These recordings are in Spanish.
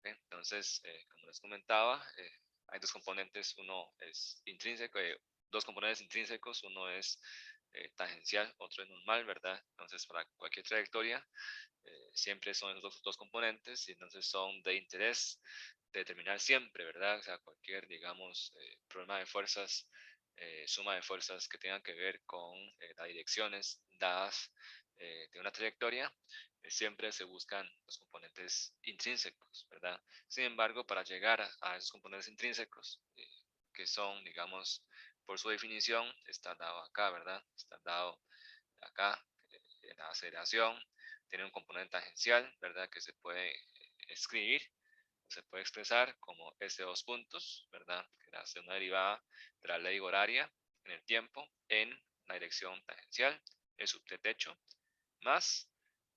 Entonces, como les comentaba, hay dos componentes, uno es intrínseco, dos componentes intrínsecos, uno es tangencial, otro es normal, ¿verdad? Entonces, para cualquier trayectoria, siempre son esos dos componentes y entonces son de interés determinar siempre, ¿verdad? O sea, cualquier, digamos, problema de fuerzas, suma de fuerzas que tengan que ver con las direcciones dadas de una trayectoria, siempre se buscan los componentes intrínsecos, ¿verdad? Sin embargo, para llegar a esos componentes intrínsecos, que son, digamos, por su definición, está dado acá, ¿verdad? Está dado acá, la aceleración tiene un componente tangencial, ¿verdad? Que se puede escribir, se puede expresar como S2 puntos, ¿verdad? Que hace una derivada de la ley horaria en el tiempo en la dirección tangencial, el subtecho, más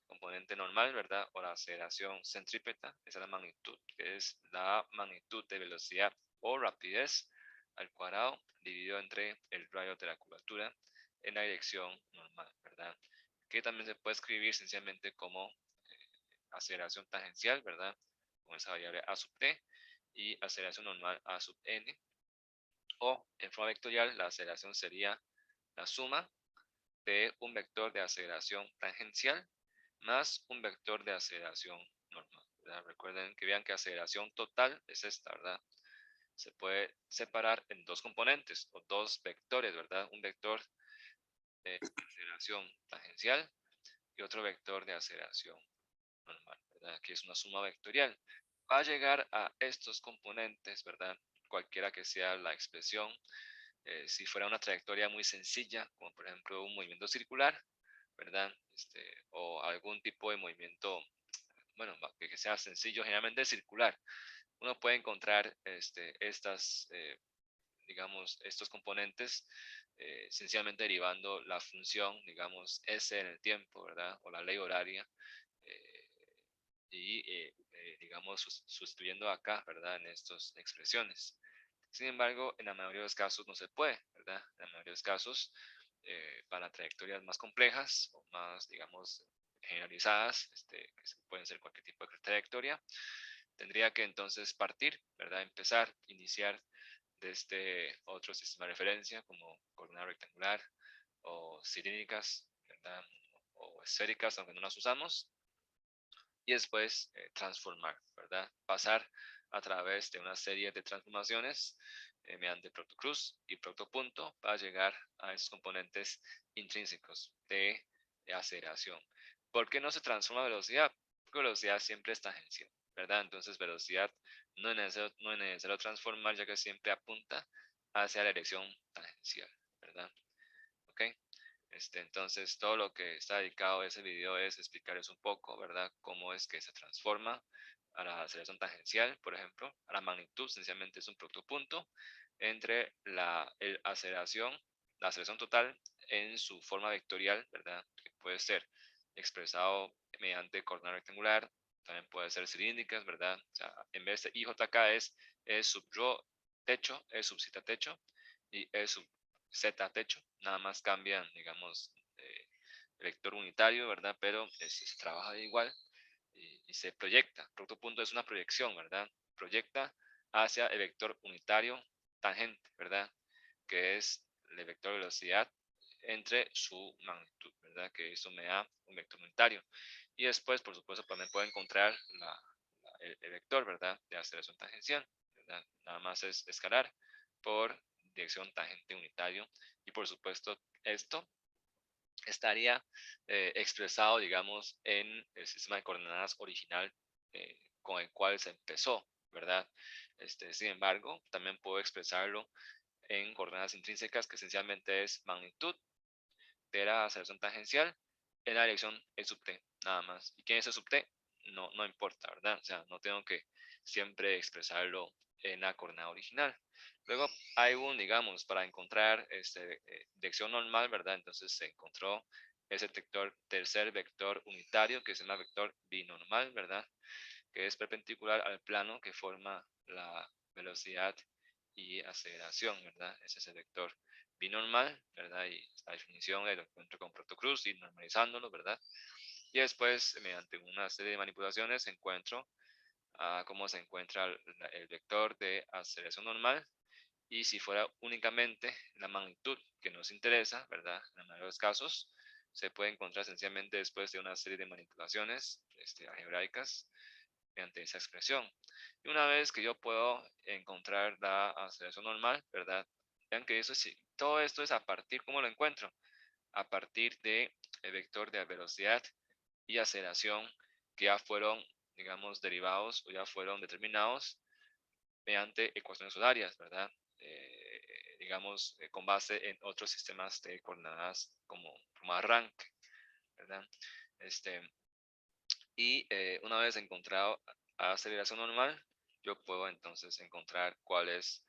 componente normal, ¿verdad? O la aceleración centrípeta, esa es la magnitud, que es la magnitud de velocidad o rapidez al cuadrado dividido entre el radio de la curvatura en la dirección normal, ¿verdad? Que también se puede escribir sencillamente como aceleración tangencial, ¿verdad? Con esa variable a sub t y aceleración normal a sub n. O en forma vectorial, la aceleración sería la suma de un vector de aceleración tangencial más un vector de aceleración normal, ¿verdad? Recuerden que vean que aceleración total es esta, ¿verdad? Se puede separar en dos componentes o dos vectores, ¿verdad? Un vector de aceleración tangencial y otro vector de aceleración normal, ¿verdad? Aquí es una suma vectorial. Va a llegar a estos componentes, ¿verdad? Cualquiera que sea la expresión, si fuera una trayectoria muy sencilla, como por ejemplo un movimiento circular, ¿verdad? O algún tipo de movimiento, bueno, que sea sencillo, generalmente circular. Uno puede encontrar digamos, estos componentes sencillamente derivando la función, digamos, S en el tiempo, ¿verdad? O la ley horaria. eh, digamos, sustituyendo acá, ¿verdad? En estas expresiones. Sin embargo, en la mayoría de los casos no se puede, ¿verdad? En la mayoría de los casos, para trayectorias más complejas o más, digamos, generalizadas, que pueden ser cualquier tipo de trayectoria, tendría que entonces partir, ¿verdad? Empezar, iniciar desde otro sistema de referencia como coordenada rectangular o cilíndricas, ¿verdad? O esféricas, aunque no las usamos, y después transformar, ¿verdad? Pasar a través de una serie de transformaciones mediante proctocruz y proctopunto para llegar a esos componentes intrínsecos de aceleración. ¿Por qué no se transforma velocidad? Porque velocidad siempre es tangencial, ¿verdad? Entonces velocidad no es necesario transformar ya que siempre apunta hacia la dirección tangencial, ¿verdad? ¿Ok? Entonces, todo lo que está dedicado a ese video es explicarles un poco, ¿verdad? Cómo es que se transforma a la aceleración tangencial, por ejemplo, a la magnitud, sencillamente es un producto punto entre la aceleración total en su forma vectorial, ¿verdad? Que puede ser expresado mediante coordenada rectangular, también puede ser cilíndricas, ¿verdad? O sea, en vez de IJK es E sub rho techo, E sub zeta techo y E sub Z techo, nada más cambian, digamos, el vector unitario, ¿verdad? Pero se trabaja igual y se proyecta. Producto punto es una proyección, ¿verdad? Proyecta hacia el vector unitario tangente, ¿verdad? Que es el vector de velocidad entre su magnitud, ¿verdad? Que eso me da un vector unitario. Y después, por supuesto, también puedo encontrar el vector, ¿verdad? De aceleración tangencial, ¿verdad? Nada más es escalar por dirección tangente unitario. Y por supuesto, esto estaría expresado, digamos, en el sistema de coordenadas original con el cual se empezó, ¿verdad? Sin embargo, también puedo expresarlo en coordenadas intrínsecas, que esencialmente es magnitud de la aceleración tangencial en la dirección E sub t, nada más. ¿Y quién es E sub t? No, no importa, ¿verdad? O sea, no tengo que siempre expresarlo en la coordenada original. Luego hay digamos, para encontrar dirección normal, ¿verdad? Entonces se encontró ese tercer vector unitario, que es el vector binormal, ¿verdad? Que es perpendicular al plano que forma la velocidad y aceleración, ¿verdad? Ese es el vector binormal, ¿verdad? Y esta definición lo encuentro con Protocruz y normalizándolo, ¿verdad? Y después, mediante una serie de manipulaciones, encuentro a cómo se encuentra el vector de aceleración normal. Y si fuera únicamente la magnitud que nos interesa, ¿verdad? En la mayoría de los casos, se puede encontrar sencillamente después de una serie de manipulaciones algebraicas mediante esa expresión. Y una vez que yo puedo encontrar la aceleración normal, ¿verdad? Vean que eso sí, todo esto es a partir, ¿cómo lo encuentro? A partir de el vector de velocidad y aceleración que ya fueron, digamos, derivados o ya fueron determinados mediante ecuaciones horarias, ¿verdad? Digamos, con base en otros sistemas de coordenadas como arranque, ¿verdad? Este, y una vez encontrado aceleración normal, yo puedo entonces encontrar cuál es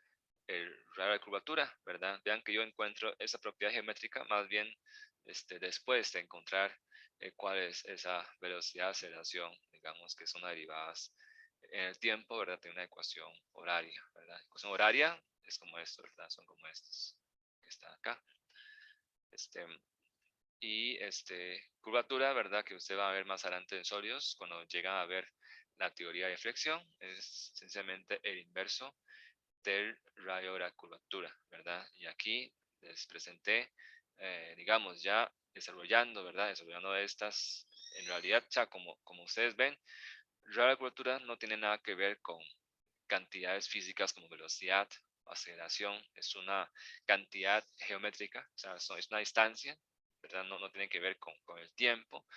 el radio de curvatura, ¿verdad? Vean que yo encuentro esa propiedad geométrica más bien después de encontrar cuál es esa velocidad de aceleración, digamos que son derivadas en el tiempo, ¿verdad? De una ecuación horaria, ¿verdad? Ecuación horaria es como esto, ¿verdad? Son como estos que están acá. Y curvatura, ¿verdad? Que usted va a ver más adelante en sólidos, cuando llegan a ver la teoría de flexión, es sencillamente el inverso del radio de la curvatura, ¿verdad? Y aquí les presenté, digamos, ya desarrollando, ¿verdad? Desarrollando estas, en realidad, ya como ustedes ven, radio de la curvatura no tiene nada que ver con cantidades físicas como velocidad, aceleración, es una cantidad geométrica, o sea, es una distancia, ¿verdad? No tiene que ver con el tiempo.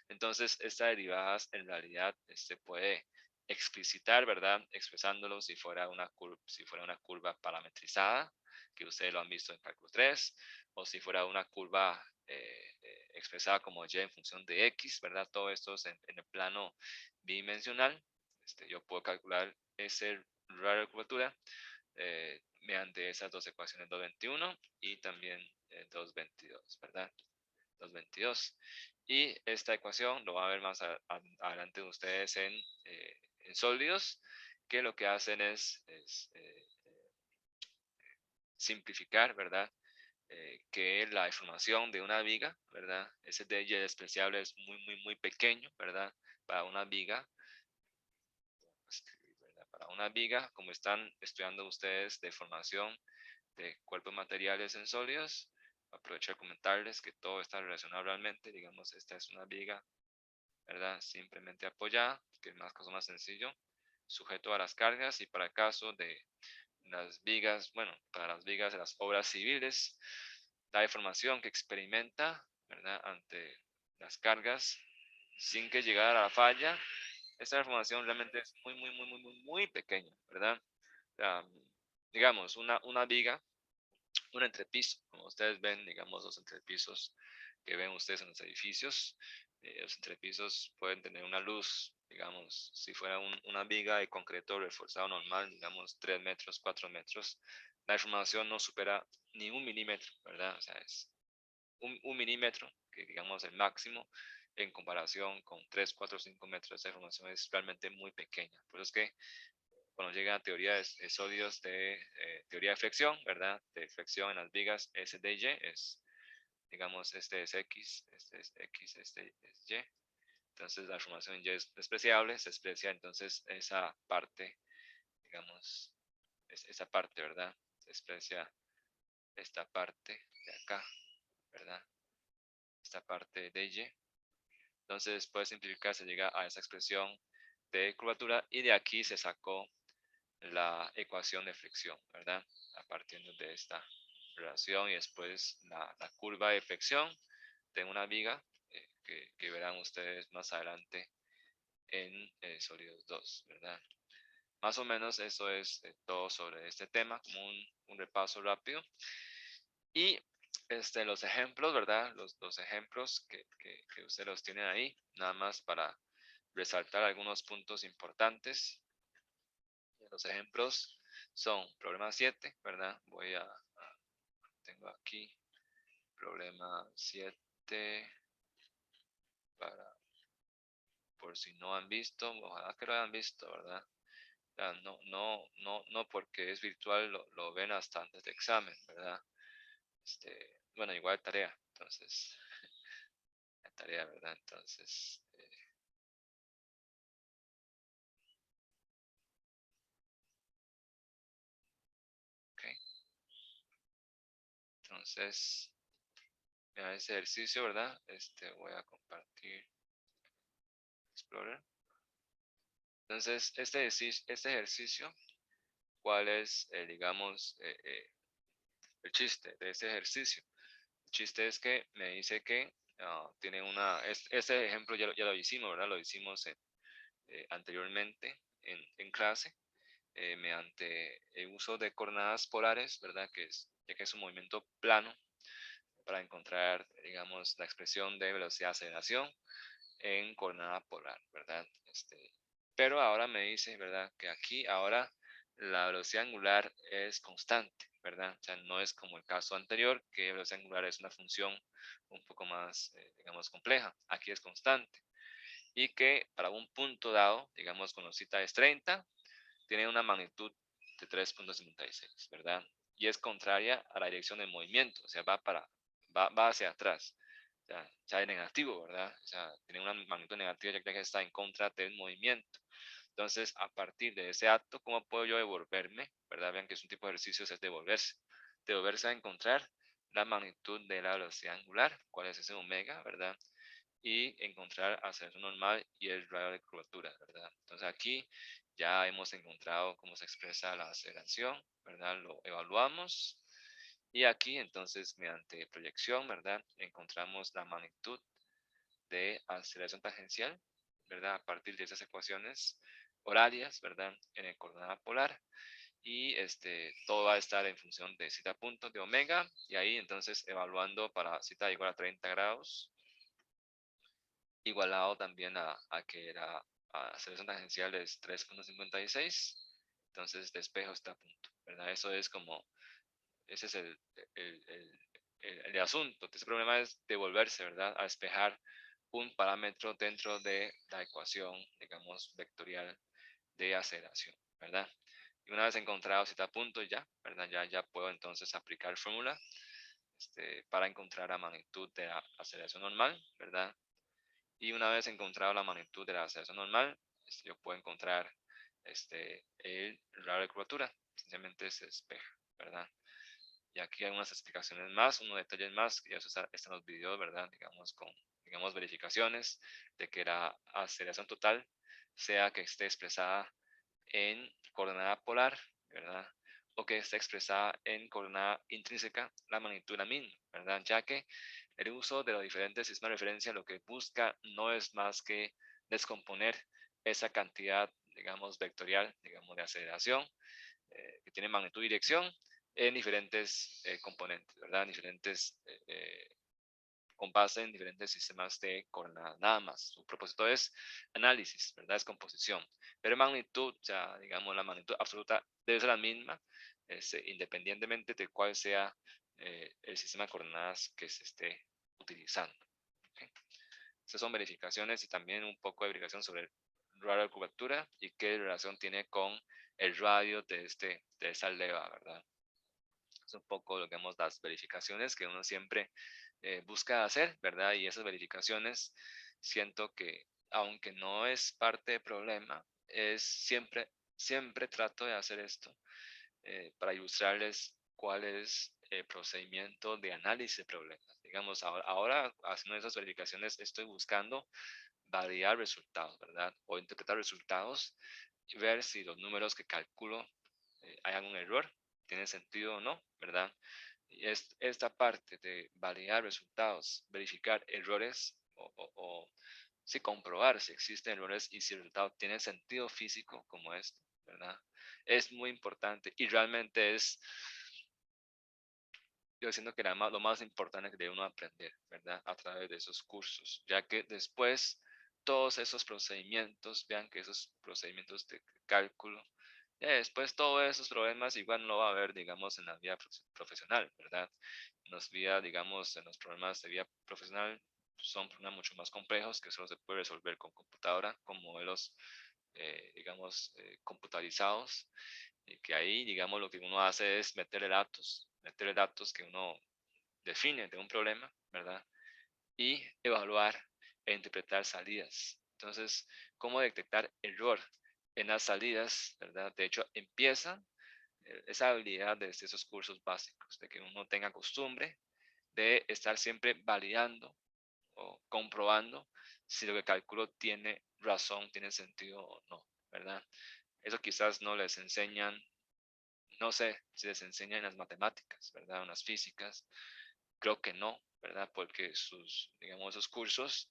Entonces, estas derivadas en realidad se puede explicitar, ¿verdad? Expresándolo si fuera una curva parametrizada, que ustedes lo han visto en cálculo 3, o si fuera una curva expresada como y en función de x, ¿verdad? Todo esto es en el plano bidimensional. Yo puedo calcular ese radio de curvatura mediante esas dos ecuaciones 221 y también 222, ¿verdad? 222. Y esta ecuación lo van a ver más adelante ustedes en sólidos, que lo que hacen es simplificar, ¿verdad? Que la deformación de una viga, ¿verdad? Ese de y despreciable es muy pequeño, ¿verdad? Para una viga, ¿verdad? Para una viga, como están estudiando ustedes de formación de cuerpos materiales en sólidos, aprovecho de comentarles que todo está relacionado realmente. Digamos, esta es una viga, ¿verdad? Simplemente apoyada, que es más sencillo, sujeto a las cargas. Y para el caso de las vigas, bueno, para las vigas de las obras civiles, la deformación que experimenta, ¿verdad? Ante las cargas, sin que llegara a la falla, esta deformación realmente es muy pequeña, ¿verdad? O sea, digamos, una viga, un entrepiso, como ustedes ven, digamos, los entrepisos que ven ustedes en los edificios, los entrepisos pueden tener una luz, digamos, si fuera una viga de concreto reforzado normal, digamos 3 metros, 4 metros, la deformación no supera ni 1 milímetro, ¿verdad? O sea, es un milímetro, que digamos el máximo, en comparación con 3 4 5 metros, esa deformación es realmente muy pequeña. Por eso es que cuando llega a teoría de sólidos de teoría de flexión, ¿verdad? De flexión en las vigas S, D, Y, es, digamos, este es X, este es X, este es Y. Entonces la formación Y es despreciable, se desprecia entonces esa parte, digamos, esa parte, ¿verdad? Se desprecia esta parte de acá, ¿verdad? Esta parte de Y. Entonces, después de simplificar, se llega a esa expresión de curvatura y de aquí se sacó la ecuación de flexión, ¿verdad? A partir de esta relación y después la curva de flexión de una viga que verán ustedes más adelante en sólidos 2, ¿verdad? Más o menos eso es todo sobre este tema, como un repaso rápido. Y los ejemplos, ¿verdad? Los ejemplos que ustedes los tienen ahí, nada más para resaltar algunos puntos importantes. Los ejemplos son problema 7, ¿verdad? Tengo aquí problema 7 para, por si no han visto, ojalá que lo hayan visto, ¿verdad? Ya, no porque es virtual lo ven hasta antes de examen, ¿verdad? Bueno, igual tarea, entonces, la tarea, ¿verdad? Entonces, Entonces, mira ese ejercicio, ¿verdad? Voy a compartir Explorer. Entonces, este ejercicio, ¿cuál es, digamos, el chiste de este ejercicio? El chiste es que me dice que tiene este ejemplo ya lo hicimos, ¿verdad? Lo hicimos anteriormente en clase, mediante el uso de coordenadas polares, ¿verdad? Ya que es un movimiento plano, para encontrar, digamos, la expresión de velocidad de aceleración en coordenada polar, ¿verdad? Pero ahora me dice, ¿verdad? Que aquí ahora la velocidad angular es constante, ¿verdad? O sea, no es como el caso anterior, que la velocidad angular es una función un poco más, digamos, compleja. Aquí es constante. Y que para un punto dado, digamos, cuando cita es 30, tiene una magnitud de 3,56, ¿verdad? Y es contraria a la dirección del movimiento, o sea, va hacia atrás. O sea, es negativo, ¿verdad? O sea, tiene una magnitud negativa ya que está en contra del movimiento. Entonces, a partir de ese acto, ¿cómo puedo yo devolverme? ¿Verdad? Vean que es un tipo de ejercicio, es devolverse. Devolverse a encontrar la magnitud de la velocidad angular, cuál es ese omega, ¿verdad? Y encontrar aceleración normal y el radio de curvatura, ¿verdad? Entonces aquí ya hemos encontrado cómo se expresa la aceleración, ¿verdad? Lo evaluamos y aquí entonces mediante proyección, ¿verdad? Encontramos la magnitud de aceleración tangencial, ¿verdad? A partir de esas ecuaciones horarias, ¿verdad? En el coordenada polar y todo va a estar en función de zeta punto de omega y ahí entonces evaluando para zeta igual a 30 grados igualado también a que era aceleración tangencial es 3,56, entonces despejo está a punto, ¿verdad? Eso es como, ese es el, el, el asunto. Ese problema es devolverse, ¿verdad? A despejar un parámetro dentro de la ecuación, digamos, vectorial de aceleración, ¿verdad? Y una vez encontrado si está a punto ya, ¿verdad? Ya puedo entonces aplicar fórmula para encontrar la magnitud de la aceleración normal, ¿verdad? Y una vez encontrado la magnitud de la aceleración normal, yo puedo encontrar el radio de curvatura. Sencillamente se despeja, ¿verdad? Y aquí hay unas explicaciones más, unos detalles más, que ya están en los videos, ¿verdad? Digamos, verificaciones de que la aceleración total sea que esté expresada en coordenada polar, ¿verdad? O que esté expresada en coordenada intrínseca, la magnitud la misma, ¿verdad? Ya que el uso de los diferentes sistemas de referencia lo que busca no es más que descomponer esa cantidad, digamos, vectorial, digamos, de aceleración que tiene magnitud y dirección en diferentes componentes, ¿verdad? Diferentes con base en diferentes sistemas de coordenadas, nada más. Su propósito es análisis, ¿verdad? Es composición. Pero magnitud, ya digamos, la magnitud absoluta debe ser la misma, independientemente de cuál sea el sistema de coordenadas que se esté utilizando. ¿Okay? Estas son verificaciones y también un poco de verificación sobre el radio de curvatura y qué relación tiene con el radio de esta leva, ¿verdad? Es un poco, digamos, las verificaciones que uno siempre busca hacer, ¿verdad? Y esas verificaciones siento que, aunque no es parte del problema, es siempre trato de hacer esto para ilustrarles cuál es el procedimiento de análisis de problemas. Digamos, ahora haciendo esas verificaciones estoy buscando validar resultados, ¿verdad? O interpretar resultados y ver si los números que calculo hay algún error, tiene sentido o no, ¿verdad? Y esta parte de validar resultados, verificar errores o si comprobar si existen errores y si el resultado tiene sentido físico como esto, ¿verdad? Es muy importante y realmente es, yo siento que lo más importante que debe uno aprender, ¿verdad? A través de esos cursos, ya que después todos esos procedimientos, vean que esos procedimientos de cálculo, después todos esos problemas igual no lo va a haber, digamos, en la vida profesional, ¿verdad? En los digamos, en los problemas de vida profesional son problemas mucho más complejos que solo se puede resolver con computadora, con modelos, digamos, computarizados y que ahí, digamos, lo que uno hace es meterle datos que uno define de un problema, ¿verdad? Y evaluar e interpretar salidas. Entonces, ¿cómo detectar error en las salidas, ¿verdad? De hecho, empieza esa habilidad de esos cursos básicos, de que uno tenga costumbre de estar siempre validando o comprobando si lo que calculo tiene razón, tiene sentido o no, ¿verdad? Eso quizás no les enseñan, no sé si les enseñan en las matemáticas, ¿verdad? En las físicas, creo que no, ¿verdad? Porque digamos, esos cursos,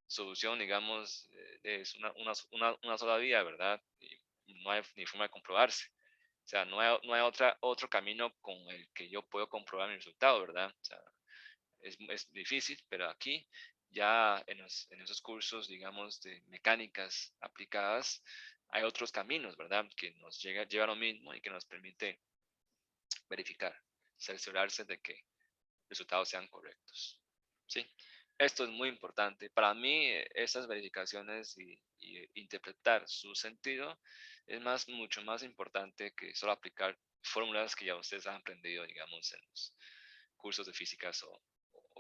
solución, digamos, es una sola vía, ¿verdad? Y no hay ni forma de comprobarse. O sea, no hay otro camino con el que yo puedo comprobar mi resultado, ¿verdad? O sea, es difícil, pero aquí ya en esos cursos, digamos, de mecánicas aplicadas, hay otros caminos, ¿verdad? Que nos lleva a lo mismo y que nos permite verificar, cerciorarse de que resultados sean correctos. ¿Sí? Esto es muy importante. Para mí, esas verificaciones y interpretar su sentido es mucho más importante que solo aplicar fórmulas que ya ustedes han aprendido, digamos, en los cursos de físicas o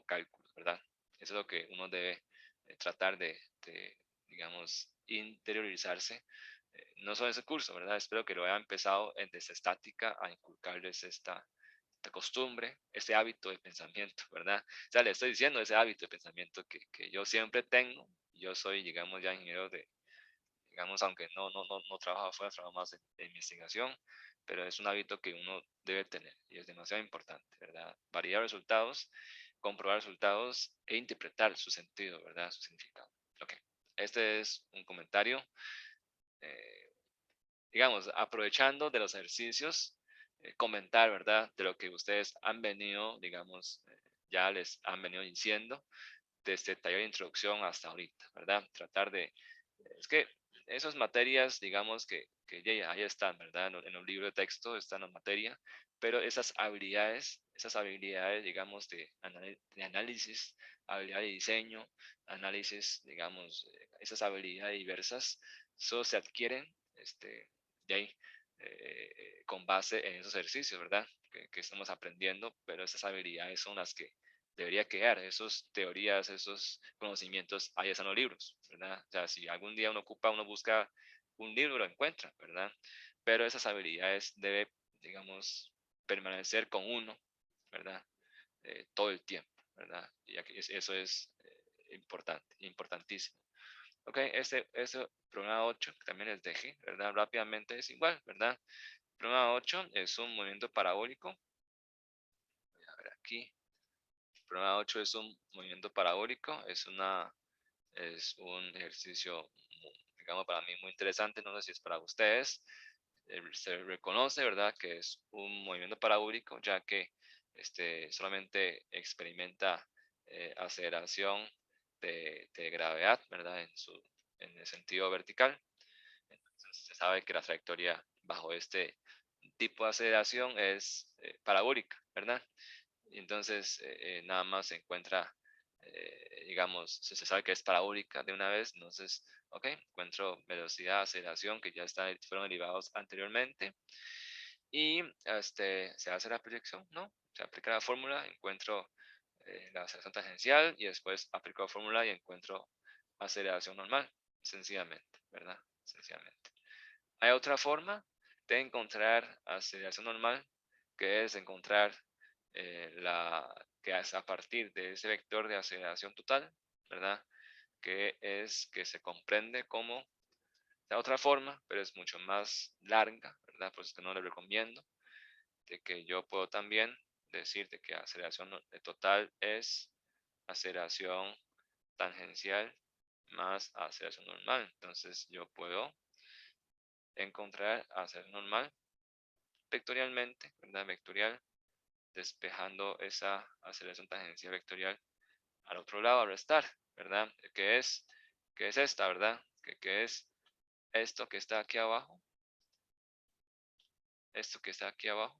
cálculos, ¿verdad? Eso es lo que uno debe tratar de, digamos, interiorizarse. No solo ese curso, ¿verdad? Espero que lo haya empezado desde estática a inculcarles esta costumbre, ese hábito de pensamiento, ¿verdad? O sea, le estoy diciendo ese hábito de pensamiento que yo siempre tengo. Yo soy, digamos, ya ingeniero digamos, aunque no trabajo afuera, trabajo más en investigación, pero es un hábito que uno debe tener y es demasiado importante, ¿verdad? Variar resultados, comprobar resultados e interpretar su sentido, ¿verdad? Su significado. Ok, este es un comentario. eh, digamos, aprovechando de los ejercicios, comentar, ¿verdad? De lo que ustedes han venido, digamos, ya les han venido diciendo desde el taller de introducción hasta ahorita, ¿verdad? Tratar es que esas materias, digamos que ya ahí están, ¿verdad? En los libros de texto están las materias, pero esas habilidades, digamos, de análisis, habilidad de diseño, análisis, digamos, esas habilidades diversas, solo se adquieren, de ahí, con base en esos ejercicios, ¿verdad? Que estamos aprendiendo, pero esas habilidades son las que debería quedar, esas teorías, esos conocimientos, ahí están los libros, ¿verdad? O sea, si algún día uno busca un libro, lo encuentra, ¿verdad? Pero esas habilidades debe, digamos, permanecer con uno, ¿verdad? Todo el tiempo, ¿verdad? Y eso es importante, importantísimo. Ok, este programa 8 que también les dejé, ¿verdad? Rápidamente es igual, ¿verdad? Programa 8 es un movimiento parabólico. Voy a ver aquí. Programa 8 es un movimiento parabólico, es un ejercicio, digamos, para mí muy interesante, no sé si es para ustedes. Se reconoce, ¿verdad?, que es un movimiento parabólico, ya que solamente experimenta aceleración de gravedad, ¿verdad?, en el sentido vertical. Entonces, se sabe que la trayectoria bajo este tipo de aceleración es parabólica, ¿verdad? Y entonces nada más se encuentra, digamos, se sabe que es parabólica de una vez, entonces, ok, encuentro velocidad, aceleración, que ya fueron derivados anteriormente, y se hace la proyección, ¿no? Se aplica la fórmula, encuentro la aceleración tangencial y después aplico la fórmula y encuentro aceleración normal, sencillamente, ¿verdad? Sencillamente. Hay otra forma de encontrar aceleración normal, que es encontrar que es a partir de ese vector de aceleración total, ¿verdad? Que se comprende como la otra forma, pero es mucho más larga, ¿verdad? Por eso que no le recomiendo, de que yo puedo también decir de que aceleración total es aceleración tangencial más aceleración normal. Entonces yo puedo encontrar aceleración normal vectorialmente, ¿verdad? Vectorial, despejando esa aceleración tangencial vectorial al otro lado a restar, ¿verdad? Que es esta, ¿verdad? Que es esto que está aquí abajo, esto que está aquí abajo,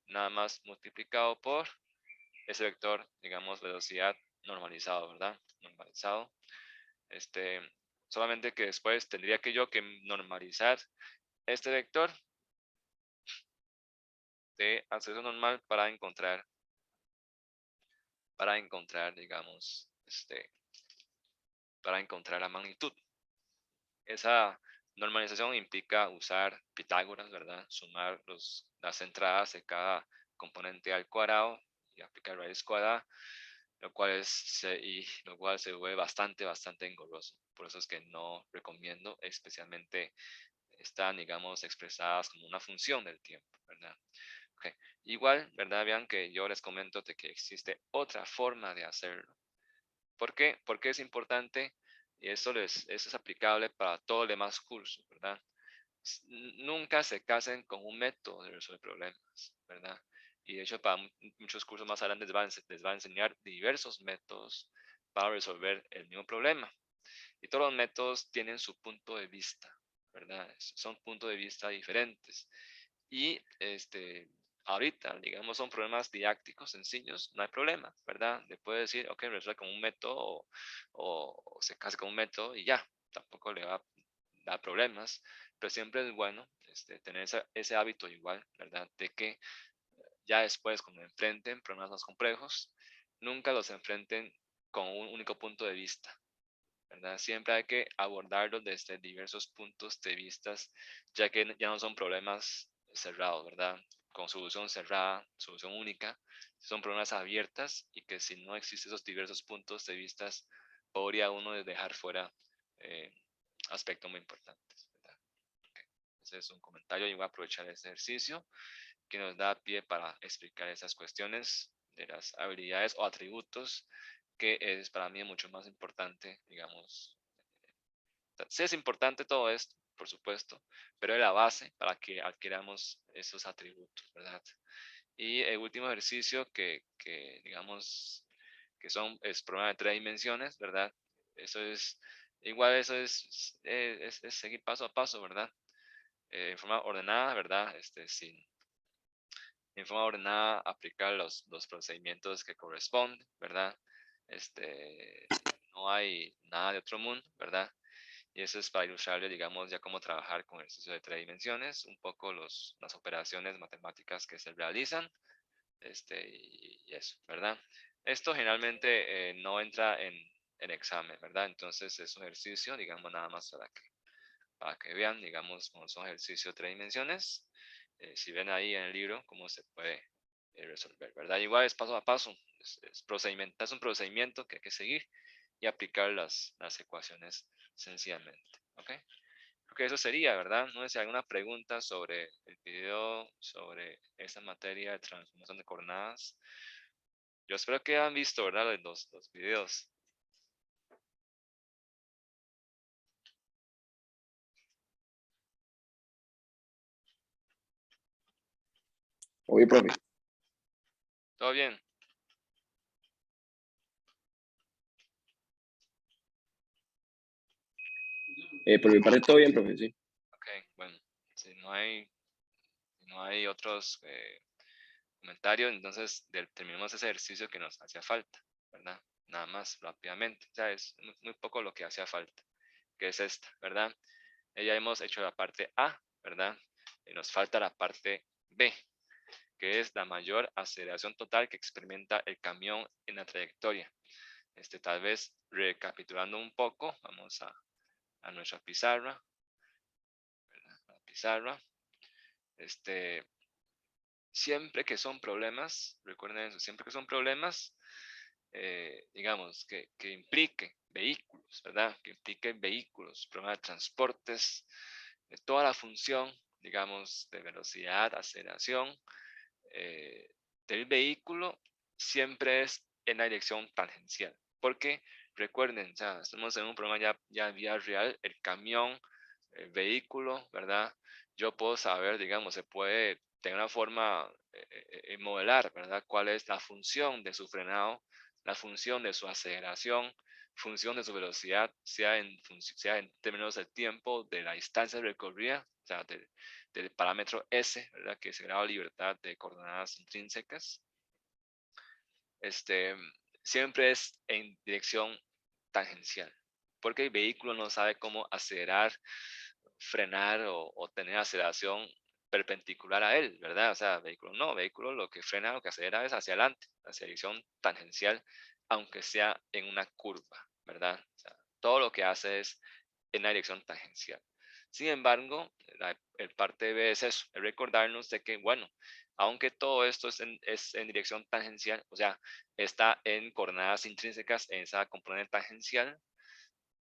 nada más multiplicado por ese vector, digamos, velocidad normalizado, ¿verdad? Normalizado. Este, solamente que después tendría que normalizar este vector de acceso normal para encontrar, digamos, para encontrar la magnitud. Esa Normalización implica usar Pitágoras, ¿verdad? Sumar las entradas de cada componente al cuadrado y aplicar raíz cuadrada, lo cual se vuelve bastante engorroso. Por eso es que no recomiendo, especialmente están, digamos, expresadas como una función del tiempo, ¿verdad? Okay. Igual, ¿verdad? Vean que yo les comento de que existe otra forma de hacerlo. ¿Por qué? Porque es importante y eso es aplicable para todo el demás curso, ¿verdad? Nunca se casen con un método de resolver problemas, ¿verdad? Y de hecho, para muchos cursos más adelante les va a enseñar diversos métodos para resolver el mismo problema. Y todos los métodos tienen su punto de vista, ¿verdad? Son puntos de vista diferentes. Y ahorita, digamos, son problemas didácticos sencillos, no hay problema, ¿verdad? Le puede decir, ok, resuelve con un método o se case con un método y ya, tampoco le va a dar problemas, pero siempre es bueno tener ese hábito igual, ¿verdad? De que ya después, cuando enfrenten problemas más complejos, nunca los enfrenten con un único punto de vista, ¿verdad? Siempre hay que abordarlos desde diversos puntos de vista, ya que ya no son problemas cerrados, ¿verdad? Con solución cerrada, solución única, son problemas abiertas y que si no existen esos diversos puntos de vista, podría uno dejar fuera eh, aspectos muy importantes, ¿verdad? Okay. Ese es un comentario y voy a aprovechar este ejercicio que nos da pie para explicar esas cuestiones de las habilidades o atributos que es para mí mucho más importante, digamos. Sí es importante todo esto, por supuesto, pero es la base para que adquiramos esos atributos, ¿verdad? Y el último ejercicio digamos, es problema de 3 dimensiones, ¿verdad? Eso es, igual eso es seguir paso a paso, ¿verdad? En forma ordenada, ¿verdad? En forma ordenada, aplicar los procedimientos que corresponden, ¿verdad? No hay nada de otro mundo, ¿verdad? Y eso es para ilustrarle, digamos, ya cómo trabajar con ejercicio de 3 dimensiones, un poco las operaciones matemáticas que se realizan, y eso, ¿verdad? Esto generalmente no entra en examen, ¿verdad? Entonces es un ejercicio, digamos, nada más para que vean, digamos, cómo son ejercicios de 3 dimensiones. Si ven ahí en el libro cómo se puede resolver, ¿verdad? Igual es paso a paso, es un procedimiento que hay que seguir y aplicar las ecuaciones sencillamente, ¿ok? Creo que eso sería, ¿verdad? No sé si hay alguna pregunta sobre el video, sobre esa materia de transformación de coordenadas. Yo espero que hayan visto, ¿verdad? Los videos. Oye, profe. ¿Todo bien? Por mi parte, todo bien, profe, sí. Ok, bueno, si no hay otros comentarios, entonces terminemos ese ejercicio que nos hacía falta, ¿verdad? Nada más rápidamente, o sea, es muy poco lo que hacía falta, que es esta, ¿verdad? Ya hemos hecho la parte A, ¿verdad? Y nos falta la parte B, que es la mayor aceleración total que experimenta el camión en la trayectoria. Tal vez recapitulando un poco, vamos a nuestra pizarra, ¿verdad? La pizarra, siempre que son problemas, recuerden eso, siempre que son problemas, digamos, que implique vehículos, ¿verdad? Que implique vehículos, problemas de transportes, de toda la función, digamos, de velocidad, aceleración eh, del vehículo, siempre es en la dirección tangencial. Porque recuerden, ya estamos en un problema ya vía real, el camión, el vehículo, ¿verdad? Yo puedo saber, digamos, se puede tener una forma modelar, ¿verdad? ¿Cuál es la función de su frenado, la función de su aceleración, función de su velocidad, sea en términos del tiempo, de la distancia recorrida, o sea, del parámetro S, ¿verdad? Que es el grado de libertad de coordenadas intrínsecas. Este, siempre es en dirección tangencial, porque el vehículo no sabe cómo acelerar, frenar o tener aceleración perpendicular a él, ¿verdad? O sea, vehículo lo que frena, lo que acelera es hacia adelante, hacia dirección tangencial, aunque sea en una curva, ¿verdad? O sea, todo lo que hace es en la dirección tangencial. Sin embargo, el parte B es eso, es recordarnos de que, bueno, aunque todo esto es en dirección tangencial, o sea, está en coordenadas intrínsecas en esa componente tangencial,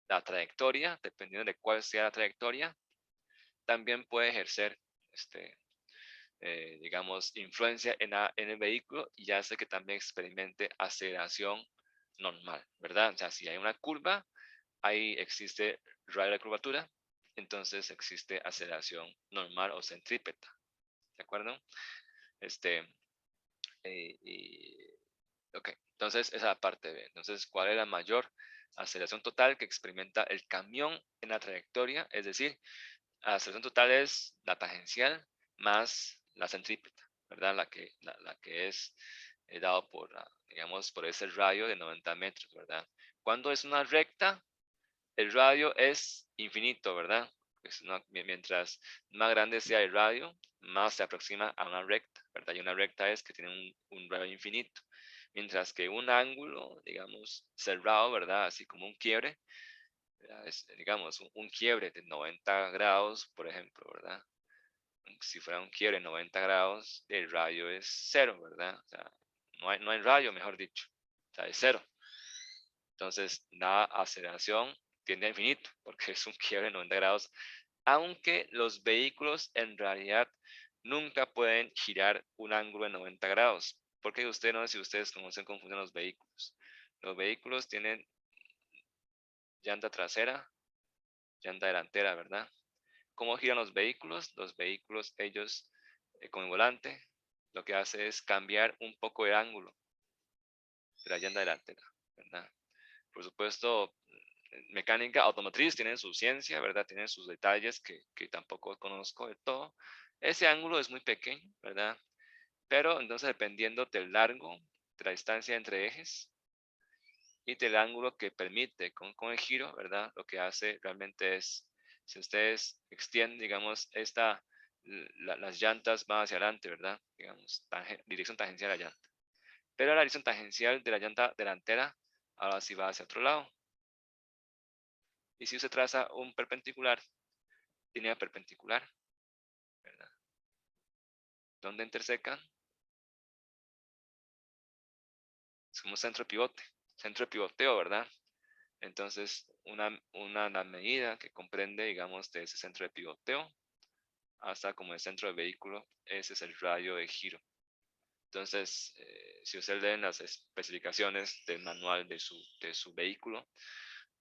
la trayectoria, dependiendo de cuál sea la trayectoria, también puede ejercer, digamos, influencia en el vehículo y hace que también experimente aceleración normal, ¿verdad? O sea, si hay una curva, ahí existe radio de curvatura, entonces existe aceleración normal o centrípeta, ¿de acuerdo? Este, ok, entonces esa es la parte B. Entonces, ¿cuál es la mayor aceleración total que experimenta el camión en la trayectoria? Es decir, la aceleración total es la tangencial más la centrípeta, ¿verdad? La que es dado por, digamos, por ese radio de 90 metros, ¿verdad? Cuando es una recta, el radio es infinito, ¿verdad? Mientras más grande sea el radio, más se aproxima a una recta, ¿verdad? Y una recta es que tiene un radio infinito. Mientras que un ángulo, digamos, cerrado, ¿verdad? Así como un quiebre, digamos, un quiebre de 90 grados, por ejemplo, ¿verdad? Si fuera un quiebre de 90 grados, el radio es cero, ¿verdad? O sea, no hay radio, mejor dicho. O sea, es cero. Entonces, la aceleración tiende a infinito, porque es un quiebre de 90 grados, aunque los vehículos en realidad nunca pueden girar un ángulo de 90 grados, porque usted no sé si ustedes conocen cómo funcionan los vehículos. Los vehículos tienen llanta trasera, llanta delantera, ¿verdad? ¿Cómo giran los vehículos? Los vehículos, ellos, con el volante, lo que hace es cambiar un poco el ángulo de la llanta delantera, ¿verdad? Por supuesto, mecánica automotriz tiene su ciencia, ¿verdad? Tiene sus detalles que tampoco conozco de todo. Ese ángulo es muy pequeño, ¿verdad? Pero entonces dependiendo del largo, de la distancia entre ejes y del ángulo que permite con el giro, ¿verdad? Lo que hace realmente es, si ustedes extienden, digamos, las llantas van hacia adelante, ¿verdad? Digamos, dirección tangencial a la llanta. Pero la dirección tangencial de la llanta delantera ahora sí va hacia otro lado. Y si se traza un perpendicular, línea perpendicular, ¿verdad? ¿Dónde intersecan? Es como centro de pivoteo, ¿verdad? Entonces, una medida que comprende, digamos, de ese centro de pivoteo hasta como el centro del vehículo, ese es el radio de giro. Entonces, si ustedes leen las especificaciones del manual de su vehículo,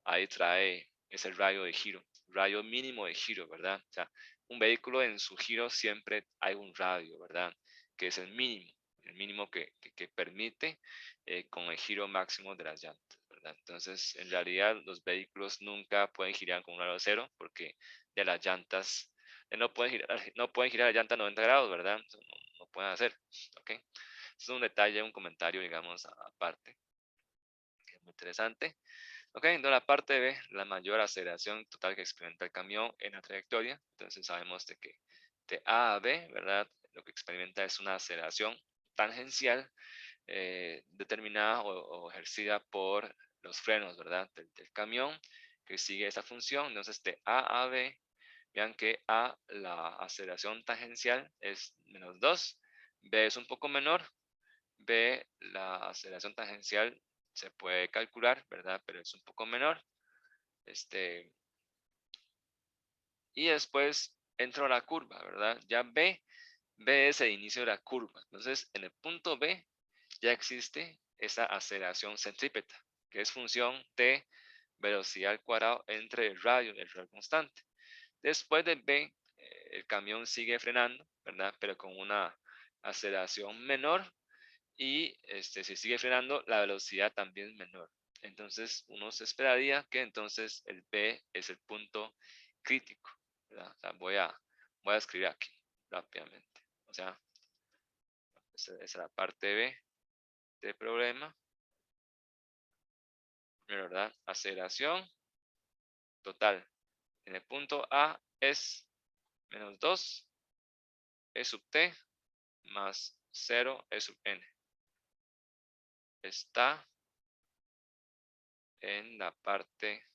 ahí trae ese radio de giro, radio mínimo de giro, ¿verdad? O sea, un vehículo en su giro siempre hay un radio, ¿verdad? Que es el mínimo que permite con el giro máximo de las llantas, ¿verdad? Entonces, en realidad, los vehículos nunca pueden girar con un radio cero porque de las llantas no pueden girar la llanta a 90 grados, ¿verdad? No pueden hacer, ¿ok? Es un detalle, un comentario, digamos, aparte, que es muy interesante. Ok, entonces la parte B, la mayor aceleración total que experimenta el camión en la trayectoria. Entonces sabemos de que de A a B, ¿verdad? Lo que experimenta es una aceleración tangencial determinada o ejercida por los frenos, ¿verdad? Del camión que sigue esa función. Entonces de A a B, vean que A, la aceleración tangencial es -2, B es un poco menor, B, la aceleración tangencial se puede calcular, ¿verdad? Pero es un poco menor. Y después entro a la curva, ¿verdad? Ya B es el inicio de la curva. Entonces, en el punto B ya existe esa aceleración centrípeta, que es función de velocidad al cuadrado entre el radio constante. Después de B, el camión sigue frenando, ¿verdad? Pero con una aceleración menor y si sigue frenando, la velocidad también es menor. Entonces, uno se esperaría que entonces el B es el punto crítico, ¿verdad? O sea, voy a escribir aquí rápidamente. O sea, esa es la parte B del problema, ¿verdad? Aceleración total en el punto A es -2 E sub t más 0 E sub n. Está en la parte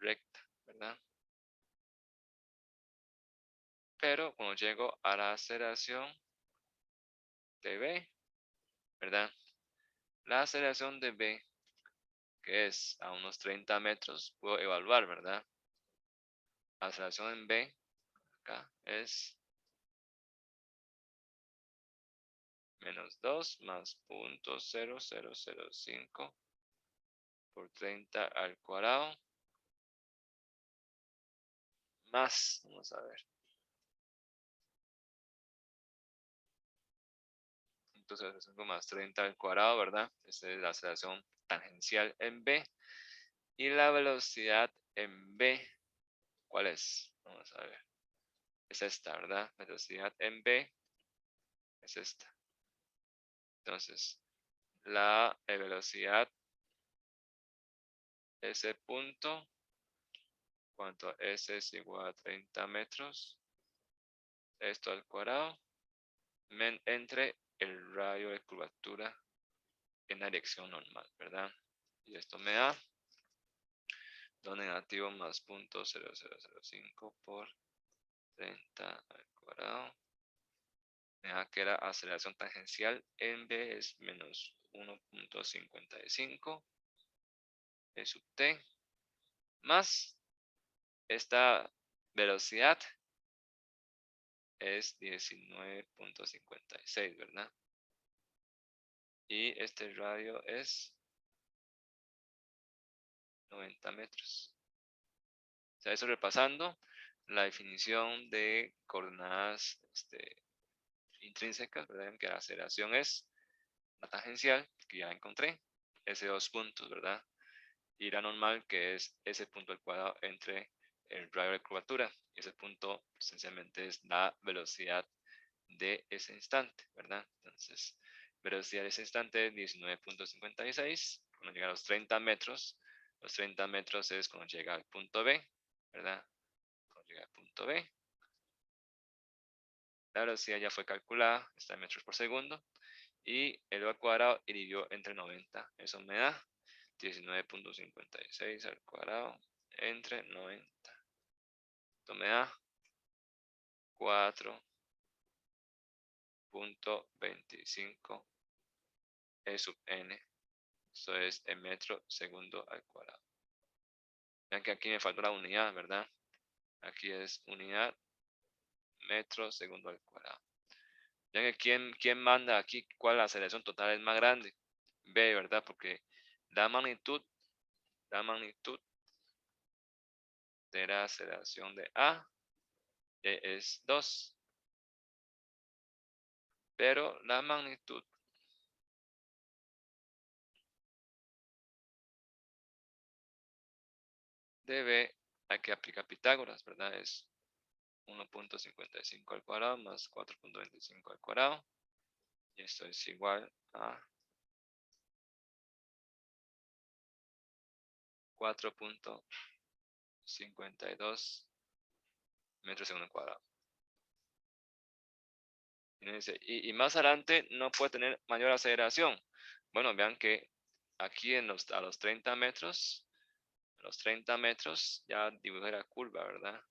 recta, ¿verdad? Pero cuando llego a la aceleración de B, ¿verdad? La aceleración de B, que es a unos 30 metros, puedo evaluar, ¿verdad? La aceleración en B, acá, es menos 2 más 0.0005 por 30 al cuadrado, más, vamos a ver, entonces 5 más 30 al cuadrado, ¿verdad? Esta es la aceleración tangencial en B. Y la velocidad en B, ¿cuál es? Vamos a ver. Es esta, ¿verdad? Velocidad en B es esta. Entonces, la velocidad, ese punto, cuanto S es igual a 30 metros, esto al cuadrado, entre el radio de curvatura en la dirección normal, ¿verdad? Y esto me da 2 negativo más 0.0005 por 30 al cuadrado. Me da que la aceleración tangencial en B es menos 1.55 E sub t, más esta velocidad es 19.56, ¿verdad? Y este radio es 90 metros. O sea, eso repasando la definición de coordenadas intrínsecas, ¿verdad? Que la aceleración es la tangencial, que ya encontré, ese 2 puntos, ¿verdad? Y la normal, que es ese punto al cuadrado entre el radio de curvatura. Y ese punto esencialmente es la velocidad de ese instante, ¿verdad? Entonces, velocidad de ese instante es 19.56. Cuando llega a los 30 metros, los 30 metros es cuando llega al punto B, ¿verdad? Cuando llega al punto B, la velocidad ya fue calculada, está en metros por segundo, y el al cuadrado dividió entre 90. Eso me da 19.56 al cuadrado entre 90. Esto me da 4.25 E sub n. Eso es en metro segundo al cuadrado. Vean que aquí me faltó la unidad, ¿verdad? Aquí es unidad metro segundo al cuadrado. Vean que quién manda aquí, cuál la aceleración total es más grande. B, ¿verdad? Porque la magnitud de la aceleración de A es 2. Pero la magnitud de B hay que aplicar Pitágoras, ¿verdad? Es 1.55 al cuadrado más 4.25 al cuadrado. Y esto es igual a 4.52 metros segundo cuadrado. Y más adelante no puede tener mayor aceleración. Bueno, vean que aquí a los 30 metros, ya dibujé la curva, ¿verdad?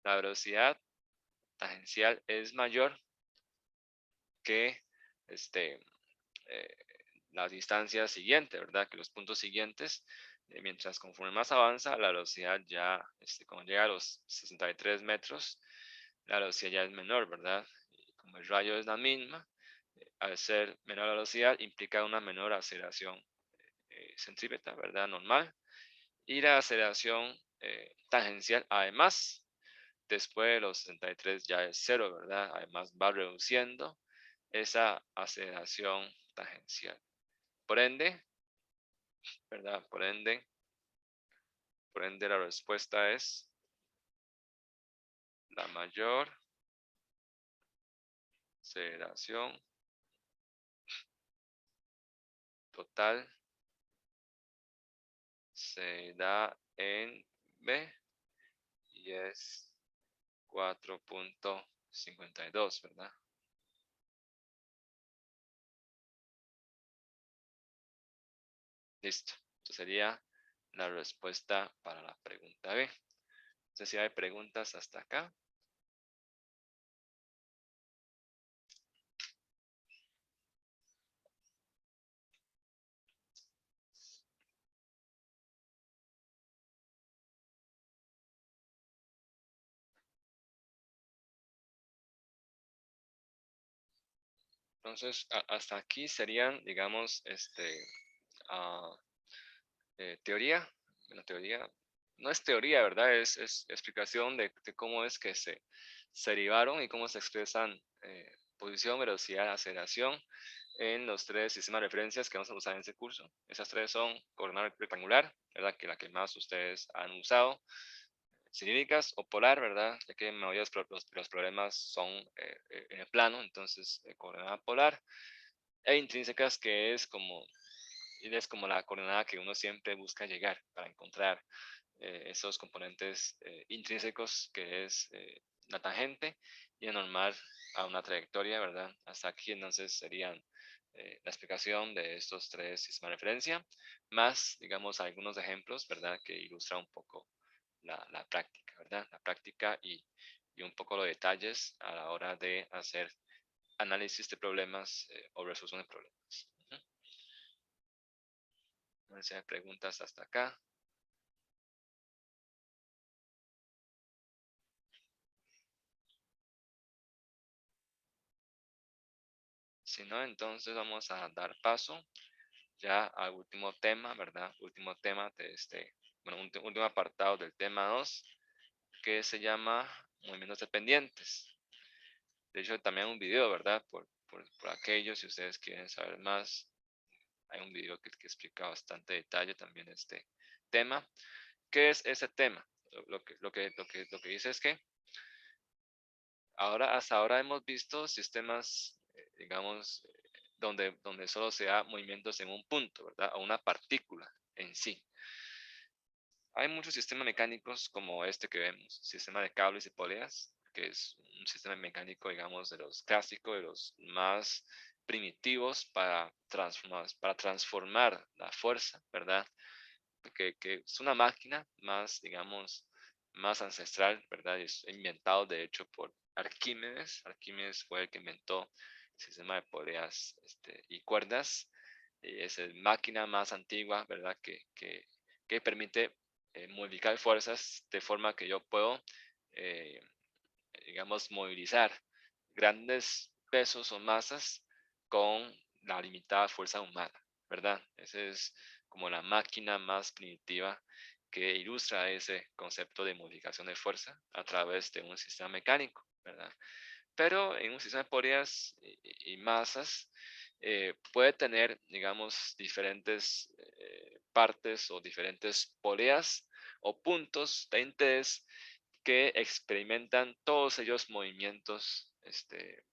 La velocidad tangencial es mayor que eh, la distancia siguiente, ¿verdad? Que los puntos siguientes, mientras conforme más avanza, la velocidad ya, cuando llega a los 63 metros, la velocidad ya es menor, ¿verdad? Y como el rayo es la misma, al ser menor la velocidad, implica una menor aceleración centrípeta, ¿verdad? Normal. Y la aceleración tangencial, además, después de los 63 ya es cero, ¿verdad? Además va reduciendo esa aceleración tangencial. Por ende, ¿verdad? Por ende la respuesta es la mayor aceleración total se da en B y es 4.52, ¿verdad? Listo. Esto sería la respuesta para la pregunta B. No sé si hay preguntas hasta acá. Entonces, hasta aquí serían, digamos, ah, teoría. La teoría no es teoría, ¿verdad? Es explicación de cómo es que se derivaron y cómo se expresan posición, velocidad, aceleración en los tres sistemas de referencias que vamos a usar en este curso. Esas tres son coordenada rectangular, ¿verdad? Que la que más ustedes han usado. Cilíndricas o polar, ¿verdad? Ya que la mayoría de los problemas son en el plano, entonces coordenada polar. E intrínsecas, que es como la coordenada que uno siempre busca llegar para encontrar esos componentes intrínsecos, que es la tangente y el normal a una trayectoria, ¿verdad? Hasta aquí entonces serían la explicación de estos tres sistemas de referencia, más, digamos, algunos ejemplos, ¿verdad? Que ilustran un poco la práctica, ¿verdad? La práctica y un poco los detalles a la hora de hacer análisis de problemas o resolución de problemas. No sé si hay preguntas hasta acá. Si no, entonces vamos a dar paso ya al último tema, ¿verdad? Último tema de bueno, último apartado del tema 2, que se llama movimientos dependientes. De hecho, también hay un video, ¿verdad? Por aquellos, si ustedes quieren saber más, hay un video que explica bastante detalle también este tema. ¿Qué es ese tema? Lo que dice es que hasta ahora hemos visto sistemas, digamos, donde solo se da movimientos en un punto, ¿verdad? O una partícula en sí. Hay muchos sistemas mecánicos como este que vemos, sistema de cables y poleas, que es un sistema mecánico, digamos, de los clásicos, de los más primitivos para transformar la fuerza, ¿verdad? Que es una máquina más, digamos, más ancestral, ¿verdad? Es inventado, de hecho, por Arquímedes. Arquímedes fue el que inventó el sistema de poleas y cuerdas. Es la máquina más antigua, ¿verdad? Que permite modificar fuerzas de forma que yo puedo, eh, digamos, movilizar grandes pesos o masas con la limitada fuerza humana, ¿verdad? Esa es como la máquina más primitiva que ilustra ese concepto de modificación de fuerza a través de un sistema mecánico, ¿verdad? Pero en un sistema de poleas y masas puede tener, digamos, diferentes partes o diferentes poleas o puntos de interés que experimentan todos ellos movimientos,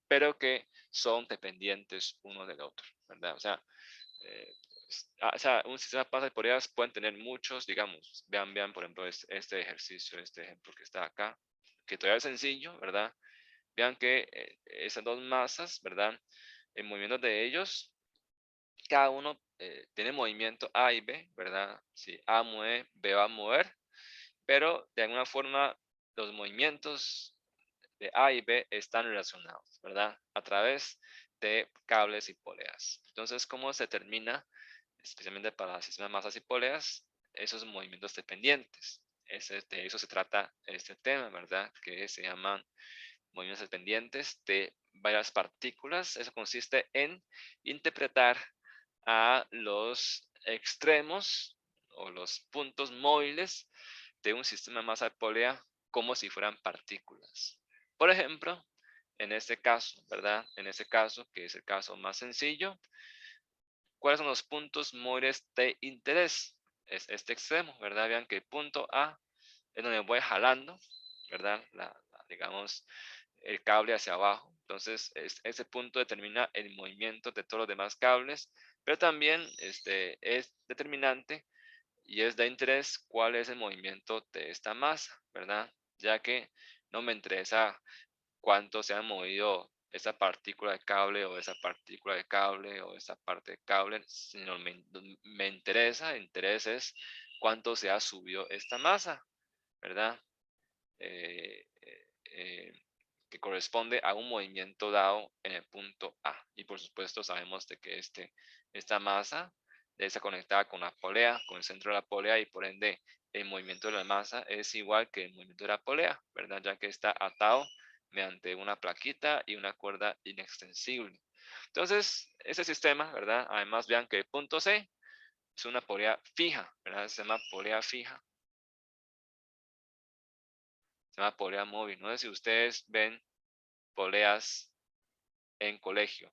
pero que son dependientes uno del otro, ¿verdad? Eh, o sea, un sistema de pasas y poleas pueden tener muchos, digamos, vean, por ejemplo, este ejercicio, este ejemplo que está acá, que todavía es sencillo, ¿verdad? Vean que esas dos masas, ¿verdad? En movimientos de ellos, cada uno tiene movimiento A y B, ¿verdad? Si A mueve, B va a mover, pero de alguna forma los movimientos de A y B están relacionados, ¿verdad? A través de cables y poleas. Entonces, ¿cómo se determina, especialmente para el sistema de masas y poleas, esos movimientos dependientes? De eso se trata este tema, ¿verdad? Que se llaman movimientos dependientes de varias partículas. Eso consiste en interpretar a los extremos o los puntos móviles de un sistema de masa polea como si fueran partículas. Por ejemplo, en este caso, ¿verdad? En este caso, que es el caso más sencillo, ¿cuáles son los puntos móviles de interés? Es este extremo, ¿verdad? Vean que el punto A es donde voy jalando, ¿verdad? Digamos, el cable hacia abajo. Entonces, ese punto determina el movimiento de todos los demás cables, pero también es determinante y es de interés cuál es el movimiento de esta masa, ¿verdad? Ya que no me interesa cuánto se ha movido esa partícula de cable o esa partícula de cable o esa parte de cable, sino me interesa, el interés es cuánto se ha subido esta masa, ¿verdad? Que corresponde a un movimiento dado en el punto A. Y por supuesto sabemos de que esta masa debe estar conectada con la polea, con el centro de la polea, y por ende el movimiento de la masa es igual que el movimiento de la polea, ¿verdad? Ya que está atado mediante una plaquita y una cuerda inextensible. Entonces, ese sistema, ¿verdad? Además, vean que el punto C es una polea fija, ¿verdad? Se llama polea fija. Se llama polea móvil. No sé si ustedes ven poleas en colegio.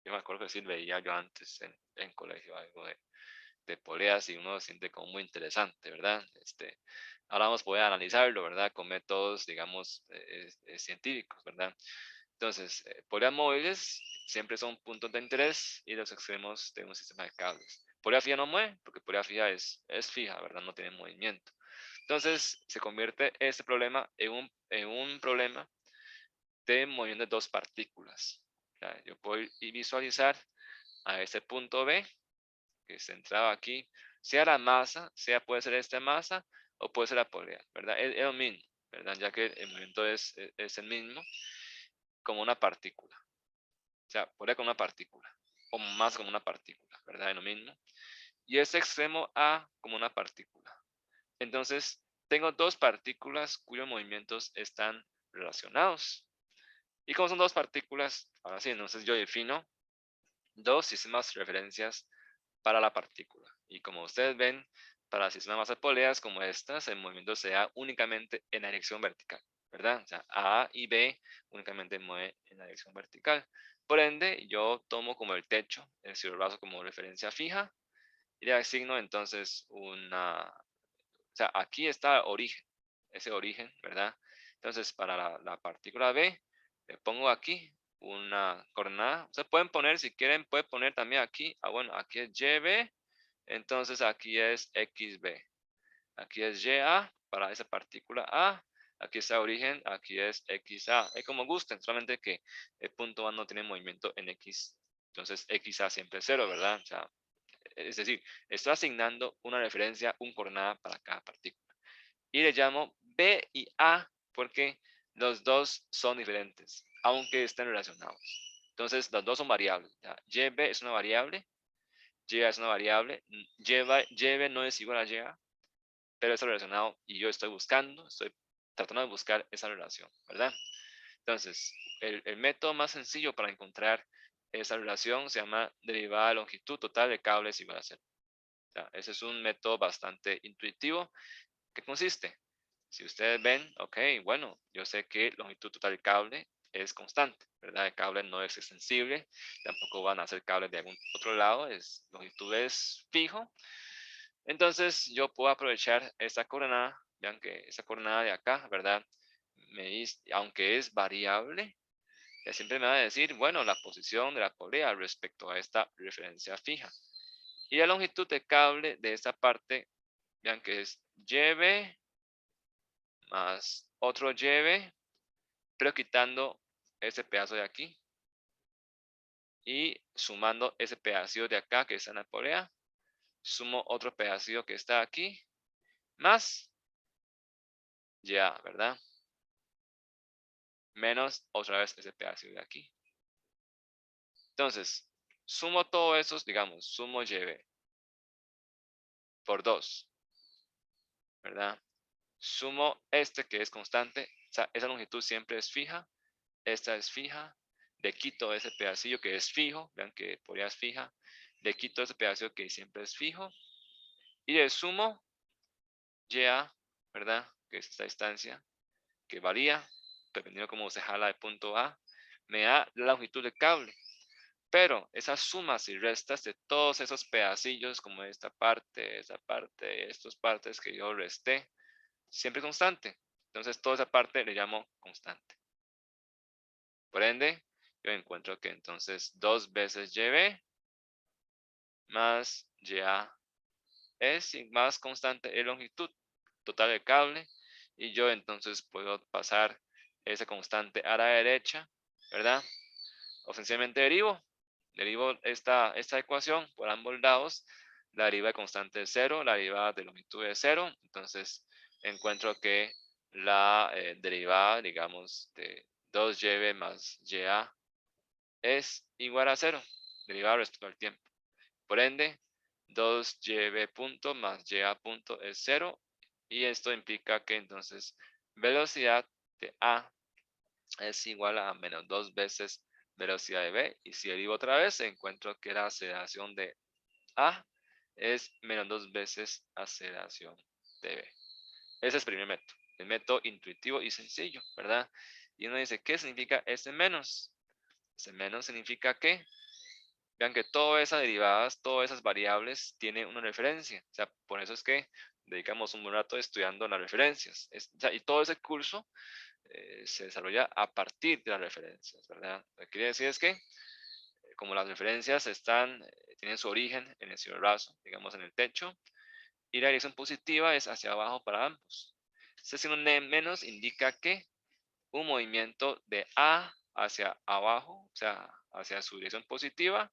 Yo me acuerdo que sí veía yo antes en colegio algo de poleas y uno se siente como muy interesante, ¿verdad? Ahora vamos a poder analizarlo, ¿verdad? Con métodos, digamos, científicos, ¿verdad? Entonces, poleas móviles siempre son puntos de interés y los extremos de un sistema de cables. Polea fija no mueve, porque polea fija es fija, ¿verdad? No tiene movimiento. Entonces, se convierte este problema en un problema de movimiento de dos partículas. Yo puedo visualizar a este punto B, que se centrado aquí, sea la masa, puede ser esta masa o puede ser la polea, ¿verdad? Es lo mismo, ¿verdad? Ya que el movimiento es el mismo, como una partícula. O sea, polea como una partícula, o más como una partícula, ¿verdad? Es lo mismo. Y este extremo A como una partícula. Entonces, tengo dos partículas cuyos movimientos están relacionados. Y como son dos partículas, ahora sí, entonces yo defino dos sistemas de referencias para la partícula. Y como ustedes ven, para sistemas masas poleas como estas, el movimiento se da únicamente en la dirección vertical, ¿verdad? O sea, A y B únicamente mueve en la dirección vertical. Por ende, yo tomo como el techo, el cielorraso como referencia fija, y le asigno entonces o sea, aquí está origen, ese origen, ¿verdad? Entonces, para la partícula B, le pongo aquí una coordenada. Ustedes pueden poner, si quieren, pueden poner también aquí, bueno, aquí es YB, entonces aquí es XB. Aquí es YA para esa partícula A, aquí está origen, aquí es XA. Es como gusten, solamente que el punto A no tiene movimiento en X, entonces XA siempre es 0, ¿verdad? O sea, es decir, estoy asignando una referencia, un coordenada para cada partícula. Y le llamo B y A porque los dos son diferentes, aunque estén relacionados. Entonces, los dos son variables. YB es una variable, YA es una variable, YB no es igual a YA, pero está relacionado y yo estoy tratando de buscar esa relación, ¿verdad? Entonces, el método más sencillo para encontrar esa relación se llama derivada de longitud total de cables igual a 0. Ese es un método bastante intuitivo. ¿Qué consiste? Si ustedes ven, ok, bueno, yo sé que longitud total del cable es constante, ¿verdad? El cable no es extensible, tampoco van a ser cables de algún otro lado, longitud es fijo. Entonces yo puedo aprovechar esta coordenada, vean que esa coordenada de acá, ¿verdad? Aunque es variable, ya siempre me va a decir, bueno, la posición de la polea respecto a esta referencia fija. Y la longitud de cable de esta parte, vean que es YB más otro YB, pero quitando ese pedazo de aquí y sumando ese pedacito de acá que está en la polea, sumo otro pedacito que está aquí, más ya, ¿verdad? Menos otra vez ese pedacito de aquí. Entonces, sumo todos esos, digamos, sumo YB por 2, ¿verdad? Sumo este que es constante, o sea, esa longitud siempre es fija, esta es fija, le quito ese pedacillo que es fijo, vean que polea es fija, le quito ese pedacillo que siempre es fijo, y le sumo YA, ¿verdad? Que es esta distancia que varía, dependiendo de cómo se jala el punto A, me da la longitud del cable. Pero esas sumas y restas de todos esos pedacillos, como esta parte, estas partes que yo resté, siempre constante. Entonces, toda esa parte le llamo constante. Por ende, yo encuentro que entonces 2 veces YB más YA es más constante de longitud total del cable. Y yo entonces puedo pasar esa constante a la derecha, ¿verdad? O sencillamente derivo esta ecuación por ambos lados, la derivada de constante es 0, la derivada de longitud es 0, entonces encuentro que la derivada, digamos, de 2y más ya es igual a 0, derivada respecto al tiempo. Por ende, 2y punto más ya punto es 0, y esto implica que entonces velocidad de A es igual a menos 2 veces velocidad de B, y si derivo otra vez, encuentro que la aceleración de A es menos 2 veces aceleración de B. Ese es el primer método, el método intuitivo y sencillo, ¿verdad? Y uno dice, ¿qué significa ese menos? Ese menos significa que, vean que todas esas derivadas, todas esas variables tienen una referencia. O sea, por eso es que dedicamos un buen rato estudiando las referencias. O sea, y todo ese curso se desarrolla a partir de las referencias, ¿verdad? Lo que quiere decir es que, como las referencias tienen su origen en el cielo raso, digamos en el techo, y la dirección positiva es hacia abajo para ambos. Este signo menos indica que un movimiento de A hacia abajo, o sea, hacia su dirección positiva,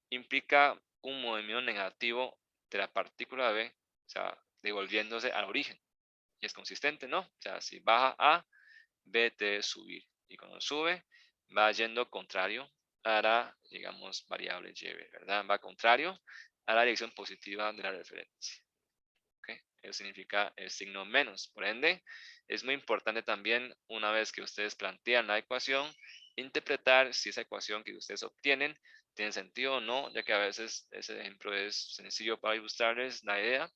implica un movimiento negativo de la partícula B, o sea, devolviéndose al origen. Y es consistente, ¿no? O sea, si baja A, B debe subir. Y cuando sube, va yendo contrario a la, digamos, variable y, ¿verdad? Va contrario a la dirección positiva de la referencia. ¿Okay? Eso significa el signo menos. Por ende, es muy importante también, una vez que ustedes plantean la ecuación, interpretar si esa ecuación que ustedes obtienen tiene sentido o no, ya que a veces ese ejemplo es sencillo para ilustrarles la idea,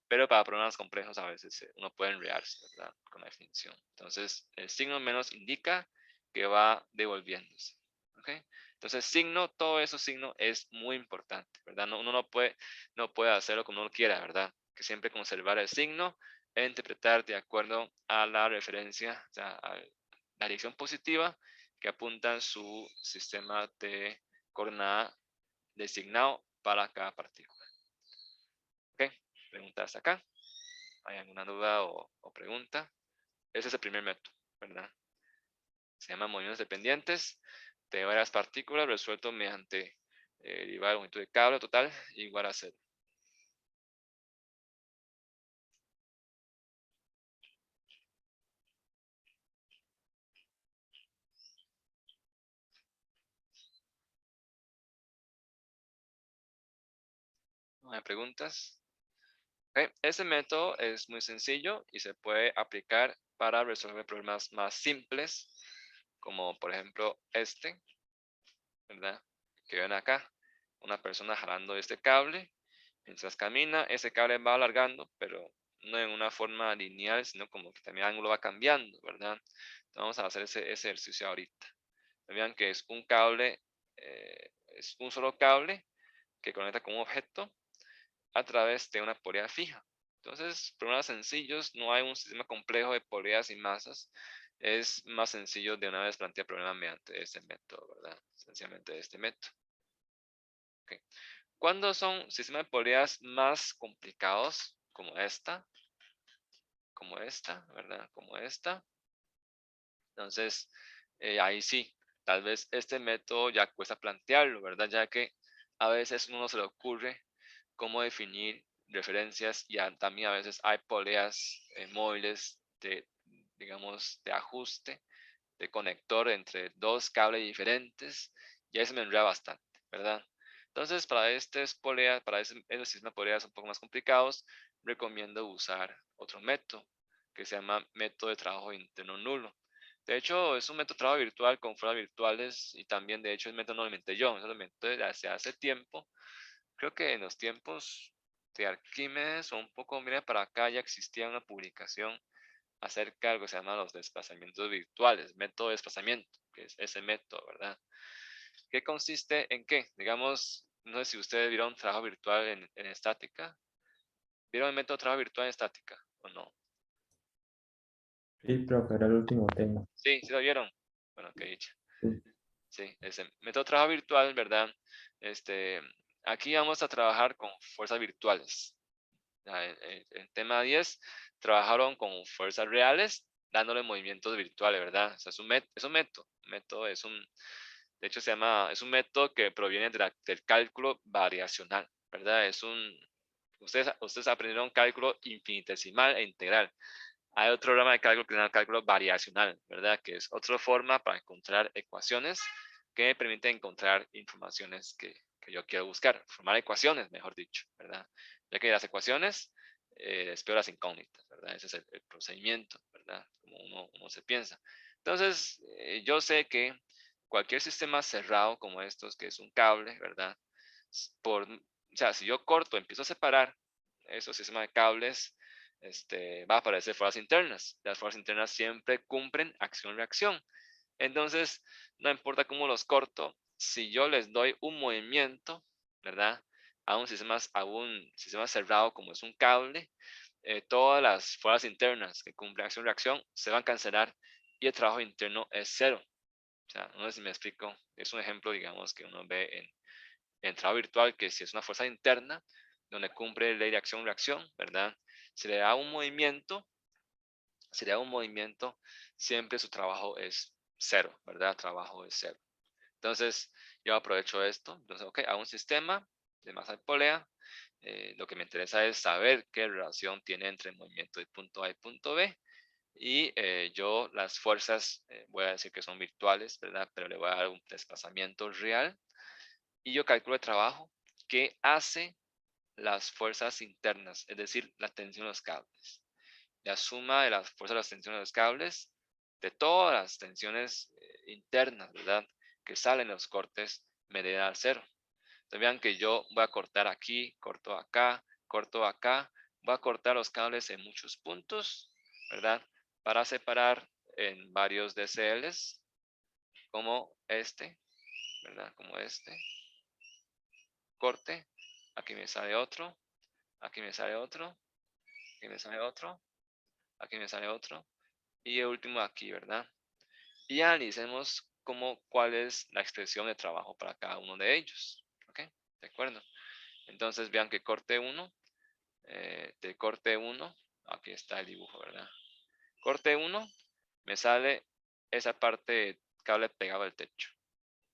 pero para problemas complejos a veces uno puede enredarse, ¿verdad? Con la definición. Entonces, el signo menos indica que va devolviéndose. ¿Okay? Entonces, signo, todo eso signo es muy importante, ¿verdad? Uno no puede hacerlo como uno quiera, ¿verdad? Que siempre conservar el signo e interpretar de acuerdo a la referencia, o sea, a la dirección positiva que apunta su sistema de coordenada designado para cada partícula. ¿Ok? Preguntas acá. ¿Hay alguna duda o pregunta? Ese es el primer método, ¿verdad? Se llama movimientos dependientes de varias partículas resuelto mediante derivada de longitud de cable total igual a 0. ¿No hay preguntas? Okay. Ese método es muy sencillo y se puede aplicar para resolver problemas más simples, como por ejemplo este, ¿verdad? Que ven acá, una persona jalando este cable. Mientras camina, ese cable va alargando, pero no en una forma lineal, sino como que también el ángulo va cambiando, ¿verdad? Entonces vamos a hacer ese ejercicio ahorita. Vean que es un cable, es un solo cable que conecta con un objeto a través de una polea fija. Entonces, problemas sencillos, no hay un sistema complejo de poleas y masas. Es más sencillo de una vez plantear problemas mediante este método, ¿verdad? Sencillamente este método. Okay. ¿Cuándo son sistemas de poleas más complicados? Como esta, ¿verdad? Como esta. Entonces, ahí sí, tal vez este método ya cuesta plantearlo, ¿verdad? Ya que a veces uno se le ocurre cómo definir referencias y también a veces hay poleas móviles de, digamos, de ajuste, de conector entre dos cables diferentes, y ahí se me enreda bastante, ¿verdad? Entonces, para esos sistemas de poleas un poco más complicados, recomiendo usar otro método que se llama método de trabajo interno nulo. De hecho, es un método de trabajo virtual con fuerzas virtuales, y también, de hecho, el método no lo inventé yo, eso lo inventé desde hace tiempo. Creo que en los tiempos de Arquímedes o un poco, mira, para acá ya existía una publicación acerca de algo que se llama los desplazamientos virtuales, método de desplazamiento, que es ese método, ¿verdad? ¿Qué consiste en qué? Digamos, no sé si ustedes vieron un trabajo virtual en estática. ¿Vieron el método de trabajo virtual en estática o no? Sí, profe, era el último tema. Sí, sí lo vieron. Bueno, qué dicha. Sí. Sí, ese método de trabajo virtual, ¿verdad? Este, aquí vamos a trabajar con fuerzas virtuales. En tema 10 trabajaron con fuerzas reales, dándole movimientos virtuales, ¿verdad? O sea, es un método. Método es un, de hecho, es un método que proviene del cálculo variacional, ¿verdad? Ustedes aprendieron cálculo infinitesimal e integral. Hay otro programa de cálculo que se llama cálculo variacional, ¿verdad? Que es otra forma para encontrar ecuaciones que me permiten encontrar informaciones que yo quiero buscar, formar ecuaciones, mejor dicho, ¿verdad? Ya que las ecuaciones espero las incógnitas, ¿verdad? Ese es el procedimiento, ¿verdad? Como uno se piensa. Entonces, yo sé que cualquier sistema cerrado como estos, que es un cable, ¿verdad? O sea, si yo corto, empiezo a separar esos sistemas de cables, va a aparecer fuerzas internas. Las fuerzas internas siempre cumplen acción-reacción. Entonces, no importa cómo los corto, si yo les doy un movimiento, ¿verdad? A un sistema cerrado como es un cable, todas las fuerzas internas que cumplen acción-reacción se van a cancelar y el trabajo interno es cero. O sea, no sé si me explico. Es un ejemplo, digamos, que uno ve en trabajo virtual, que si es una fuerza interna, donde cumple ley de acción-reacción, ¿verdad? Se le da un movimiento, siempre su trabajo es cero, ¿verdad? Trabajo es cero. Entonces, yo aprovecho esto. Entonces, ok, a un sistema de masa de polea, lo que me interesa es saber qué relación tiene entre el movimiento de punto A y punto B. Y yo las fuerzas, voy a decir que son virtuales, ¿verdad? Pero le voy a dar un desplazamiento real. Y yo calculo el trabajo que hace las fuerzas internas, es decir, la tensión de los cables. La suma de las fuerzas de las tensiones de los cables, de todas las tensiones internas, ¿verdad? Que salen de los cortes, me debe dar cero. Entonces vean que yo voy a cortar aquí, corto acá, voy a cortar los cables en muchos puntos, ¿verdad? Para separar en varios DCLs, como este, ¿verdad? Como este. Corte, aquí me sale otro, aquí me sale otro, aquí me sale otro, aquí me sale otro, y el último aquí, ¿verdad? Y analicemos cuál es la expresión de trabajo para cada uno de ellos, ¿ok? ¿De acuerdo? Entonces vean que corte 1, de corte 1, aquí está el dibujo, ¿verdad? Corte 1, me sale esa parte de cable pegado al techo.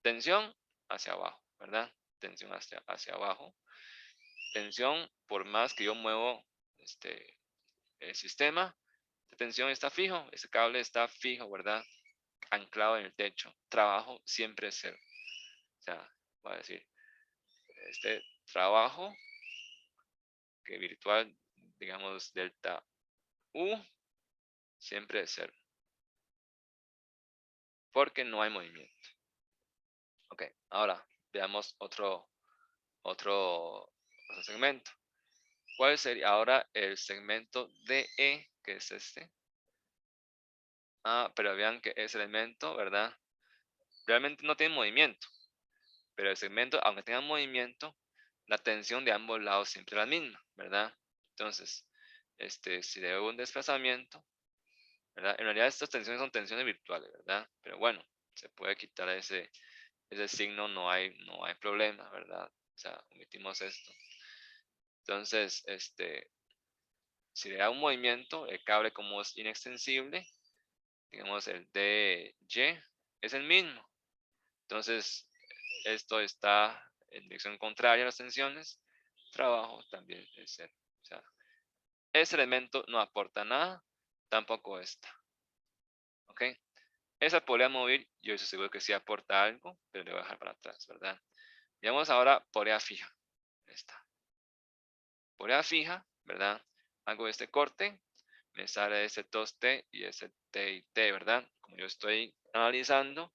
Tensión hacia abajo, ¿verdad? Tensión hacia abajo. Tensión, por más que yo muevo el sistema de tensión está fijo, ese cable está fijo, ¿verdad? Anclado en el techo. Trabajo siempre es cero. O sea, voy a decir, este trabajo que virtual, digamos, delta U, siempre es cero. Porque no hay movimiento. Ok, ahora veamos otro segmento. ¿Cuál sería ahora el segmento DE, que es este? Pero vean que ese elemento, ¿verdad? Realmente no tiene movimiento. Pero el segmento, aunque tenga movimiento, la tensión de ambos lados siempre es la misma, ¿verdad? Entonces, si le doy un desplazamiento, ¿verdad? En realidad estas tensiones son tensiones virtuales, ¿verdad? Pero bueno, se puede quitar ese signo, no hay problema, ¿verdad? O sea, omitimos esto. Entonces, si le da un movimiento, el cable como es inextensible, digamos el DY es el mismo. Entonces, esto está en dirección contraria a las tensiones, trabajo también es cero. O sea, ese elemento no aporta nada, tampoco esta. ¿Ok? Esa polea móvil, yo estoy seguro que sí aporta algo, pero le voy a dejar para atrás, ¿verdad? Veamos ahora polea fija. Esta. Polea fija, ¿verdad? Hago este corte, me sale ese 2T y ese T y T, ¿verdad? Como yo estoy analizando,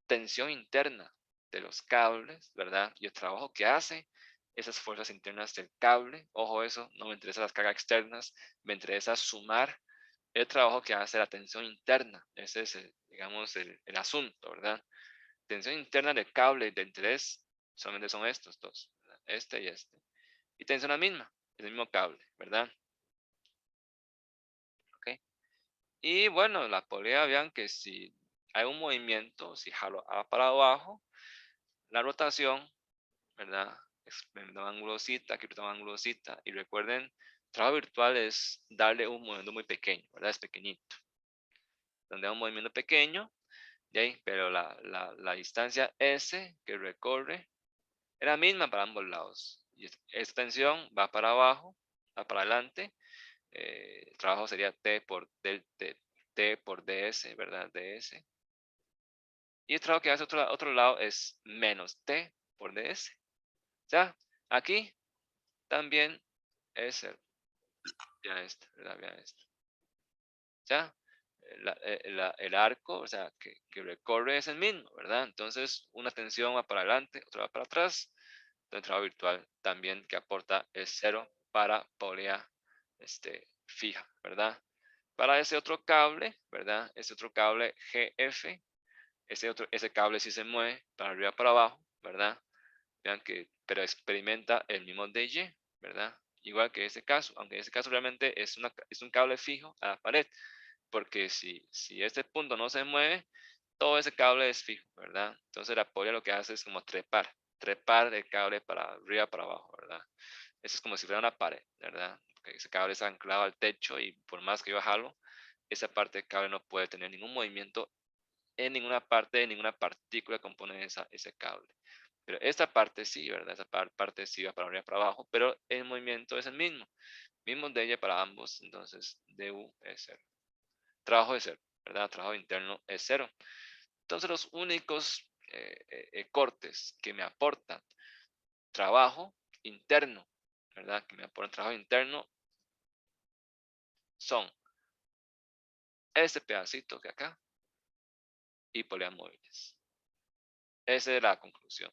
tensión interna de los cables, ¿verdad? Y el trabajo que hace esas fuerzas internas del cable. Ojo eso, no me interesa las cargas externas, me interesa sumar el trabajo que hace la tensión interna. Ese es, digamos, el asunto, ¿verdad? Tensión interna del cable de interés solamente son estos dos, ¿verdad? Este y este. Y tensión la misma, el mismo cable, ¿verdad? ¿Ok? Y bueno, la polea, vean que si hay un movimiento, si jalo para abajo, la rotación, ¿verdad? Experimentando ángulo cita, aquí ángulo cita. Y recuerden, trabajo virtual es darle un movimiento muy pequeño, ¿verdad? Es pequeñito. Donde hay un movimiento pequeño, de ahí, pero la distancia S que recorre es la misma para ambos lados. Y esta tensión va para abajo, va para adelante. El trabajo sería T por ds, ¿verdad? ds. Y el trabajo que hace otro lado es menos T por ds. Ya, aquí también es 0. Ya esto, ¿verdad? Vean esto. Ya, el arco, o sea, que recorre es el mismo, ¿verdad? Entonces, una tensión va para adelante, otra va para atrás. El trabajo virtual también que aporta es 0 para polea fija, ¿verdad? Para ese otro cable, ¿verdad? Ese otro cable GF, ese cable sí se mueve para arriba para abajo, ¿verdad? Vean que, pero experimenta el mismo DY, ¿verdad? Igual que ese caso, aunque en ese caso realmente es un cable fijo a la pared, porque si este punto no se mueve, todo ese cable es fijo, ¿verdad? Entonces la polea lo que hace es como trepar el cable para arriba, para abajo, ¿verdad? Eso es como si fuera una pared, ¿verdad? Porque ese cable está anclado al techo y por más que yo jalo, esa parte del cable no puede tener ningún movimiento en ninguna parte de ninguna partícula que compone ese cable. Pero esta parte sí, ¿verdad? Esa parte sí va para arriba, para abajo, pero el movimiento es el mismo. Mismo de ella para ambos, entonces du es 0. Trabajo es 0, ¿verdad? Trabajo interno es 0. Entonces los únicos cortes que me aportan trabajo interno, ¿verdad? Que me aportan trabajo interno son este pedacito que acá y poleas móviles. Esa es la conclusión.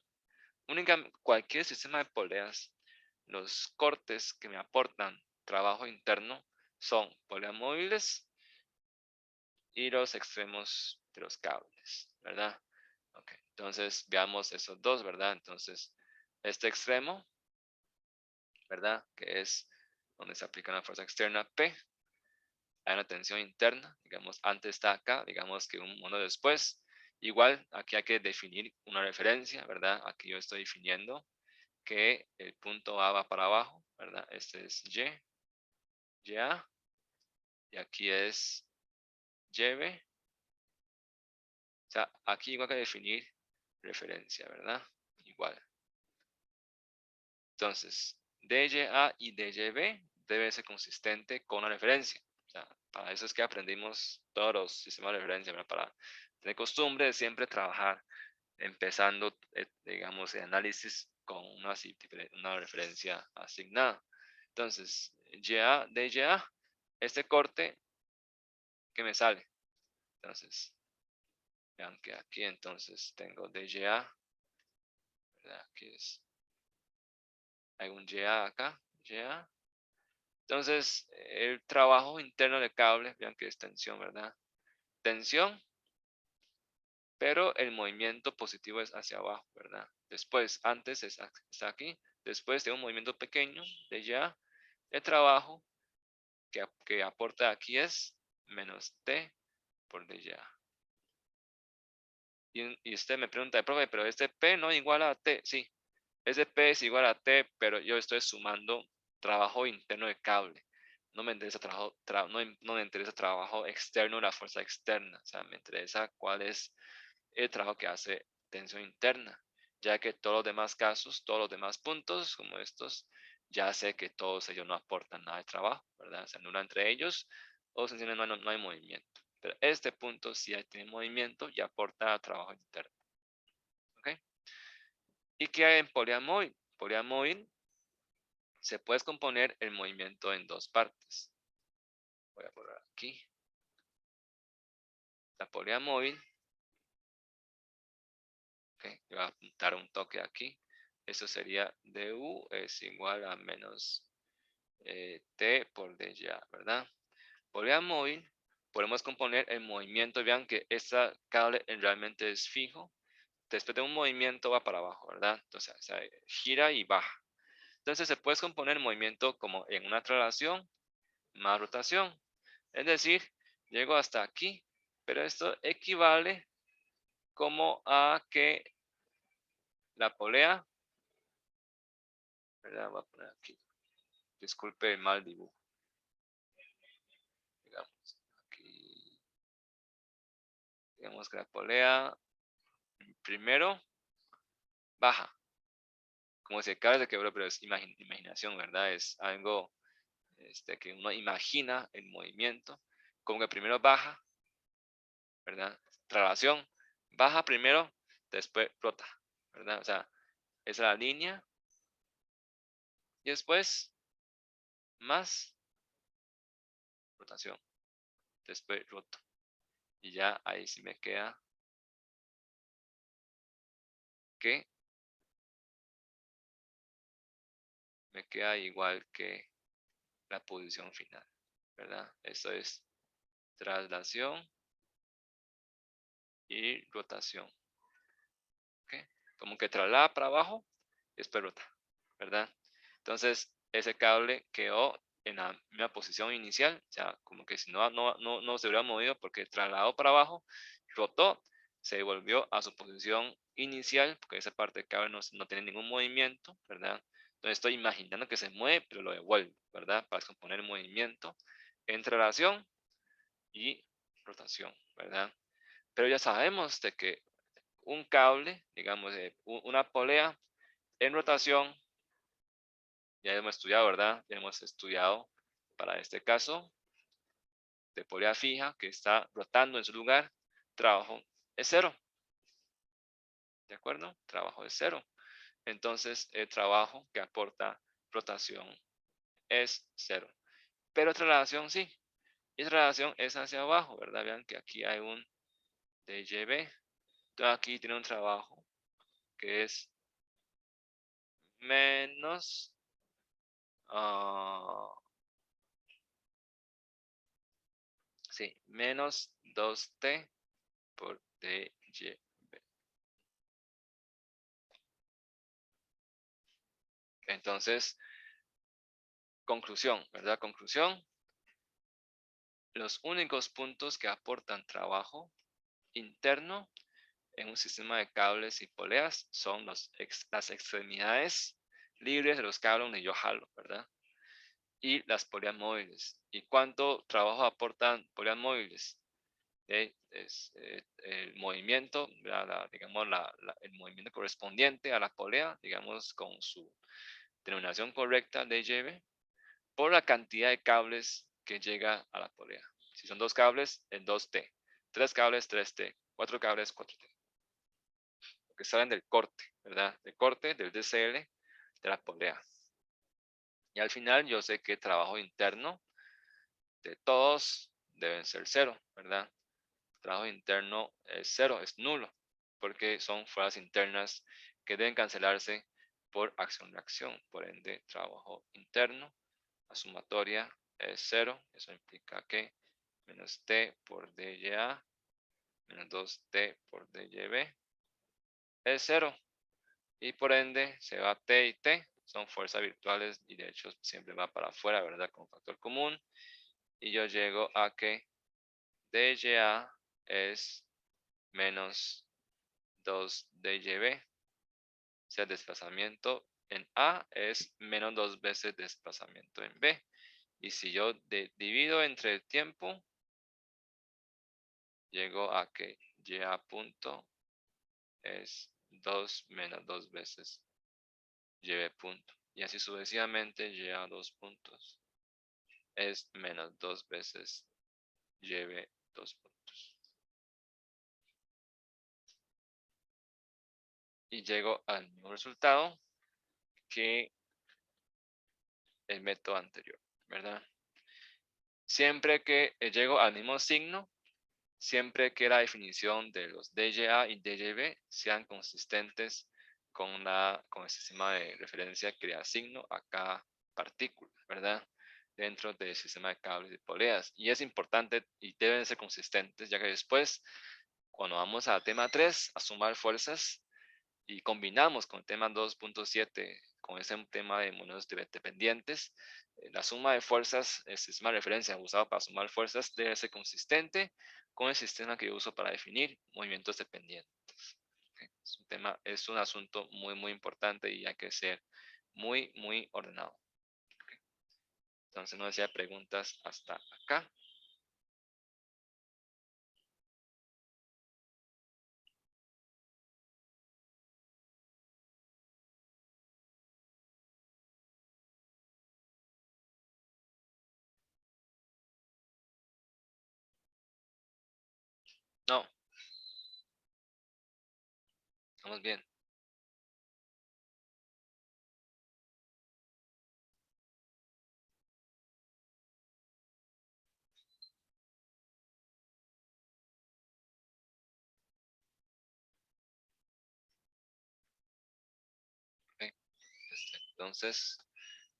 Cualquier sistema de poleas, los cortes que me aportan trabajo interno son poleas móviles y los extremos de los cables, ¿verdad? Okay. Entonces veamos esos dos, ¿verdad? Entonces, este extremo, ¿verdad? Que es donde se aplica una fuerza externa P. Hay una tensión interna, digamos, antes está acá, digamos que un mono después. Igual, aquí hay que definir una referencia, ¿verdad? Aquí yo estoy definiendo que el punto A va para abajo, ¿verdad? Este es Y, YA, y aquí es YB. O sea, aquí igual que definir referencia, ¿verdad? Igual. Entonces, DYA y DYB debe ser consistente con la referencia. O sea, para eso es que aprendimos todos los sistemas de referencia, ¿verdad? Para tener costumbre de siempre trabajar empezando, digamos, el análisis con una referencia asignada. Entonces, YA, DYA, este corte que me sale. Entonces, vean que aquí entonces tengo DYA, ¿verdad? Aquí hay un YA acá, YA. Entonces, el trabajo interno de cables, vean que es tensión, ¿verdad? Tensión, pero el movimiento positivo es hacia abajo, ¿verdad? Después, antes está aquí, después de un movimiento pequeño de ya, el trabajo que aporta aquí es menos T por de ya. Y usted me pregunta, profe, pero este P no igual a T. Sí, ese P es igual a T, pero yo estoy sumando trabajo interno de cable. No me interesa no me interesa trabajo externo, la fuerza externa. O sea, me interesa cuál es el trabajo que hace tensión interna. Ya que todos los demás casos, todos los demás puntos, como estos, ya sé que todos ellos no aportan nada de trabajo, ¿verdad? Se anulan entre ellos o sencillamente no hay movimiento. Pero este punto sí tiene movimiento y aporta trabajo interno. ¿Ok? ¿Y qué hay en poliamóvil? Poliamóvil se puede componer el movimiento en dos partes. Voy a poner aquí. La poliamóvil. Okay, voy a apuntar un toque aquí. Eso sería du es igual a menos T por d ya, ¿verdad? Poliamóvil, podemos componer el movimiento. Vean que este cable realmente es fijo. Después de un movimiento va para abajo, ¿verdad? Entonces, o sea, gira y baja. Entonces, se puede componer el movimiento como en una traslación más rotación. Es decir, llego hasta aquí, pero esto equivale como a que la polea, ¿verdad? Voy a poner aquí, disculpe el mal dibujo. Digamos, aquí, digamos que la polea primero baja, como si el cable se quebró, pero es imaginación, ¿verdad? Es algo que uno imagina el movimiento, como que primero baja, ¿verdad? Traslación, baja primero, después rota, ¿verdad? O sea, esa es la línea y después más rotación, después roto. Y ya ahí sí me queda que igual que la posición final, ¿verdad? Esto es traslación y rotación. ¿Okay? Como que traslada para abajo y después rota, ¿verdad? Entonces, ese cable quedó en la misma posición inicial, o sea, como que si no se hubiera movido porque trasladó para abajo, rotó, se devolvió a su posición inicial, porque esa parte del cable no tiene ningún movimiento, ¿verdad? Entonces estoy imaginando que se mueve, pero lo devuelvo, ¿verdad? Para componer movimiento en traslación y rotación, ¿verdad? Pero ya sabemos de que un cable, digamos, una polea en rotación, ya hemos estudiado, ¿verdad? Ya hemos estudiado para este caso de polea fija que está rotando en su lugar, trabajo es cero, ¿de acuerdo? Trabajo es cero. Entonces, el trabajo que aporta rotación es cero. Pero traslación sí. Y traslación es hacia abajo, ¿verdad? Vean que aquí hay un DYB. Entonces, aquí tiene un trabajo que es menos menos 2T por DYB. Entonces, conclusión, ¿verdad? Conclusión. Los únicos puntos que aportan trabajo interno en un sistema de cables y poleas son las extremidades libres de los cables donde yo jalo, ¿verdad? Y las poleas móviles. ¿Y cuánto trabajo aportan poleas móviles? El movimiento, digamos, el movimiento correspondiente a la polea, digamos, con su denominación correcta de lleve, por la cantidad de cables que llega a la polea. Si son 2 cables, en 2T. 3 cables, 3T. 4 cables, 4T. Que salen del corte, ¿verdad? Del corte del DCL de la polea. Y al final yo sé que el trabajo interno de todos deben ser cero, ¿verdad? El trabajo interno es cero, es nulo, porque son fuerzas internas que deben cancelarse por acción-reacción. Por ende, trabajo interno, la sumatoria es cero. Eso implica que menos T por DYA menos 2T por DYB es cero. Y por ende se va T y T, son fuerzas virtuales y de hecho siempre va para afuera, ¿verdad? Con factor común. Y yo llego a que DYA es menos 2 DYB. O sea, desplazamiento en A es menos 2 veces desplazamiento en B. Y si yo divido entre el tiempo, llego a que YA punto es 2 menos 2 veces YB punto. Y así sucesivamente YA 2 puntos es menos 2 veces YB 2 puntos. Y llego al mismo resultado que el método anterior, ¿verdad? Siempre que llego al mismo signo, siempre que la definición de los DYA y DYB sean consistentes con el sistema de referencia que le asigno a cada partícula, ¿verdad? Dentro del sistema de cables y poleas. Y es importante y deben ser consistentes, ya que después, cuando vamos a tema 3, a sumar fuerzas, y combinamos con el tema 2.7, con ese tema de monedas dependientes, la suma de fuerzas, el sistema de referencia usado para sumar fuerzas debe ser consistente con el sistema que yo uso para definir movimientos dependientes. Es un asunto muy importante y hay que ser muy ordenado. Entonces no decía preguntas hasta acá. No. Vamos bien. Ok. Entonces,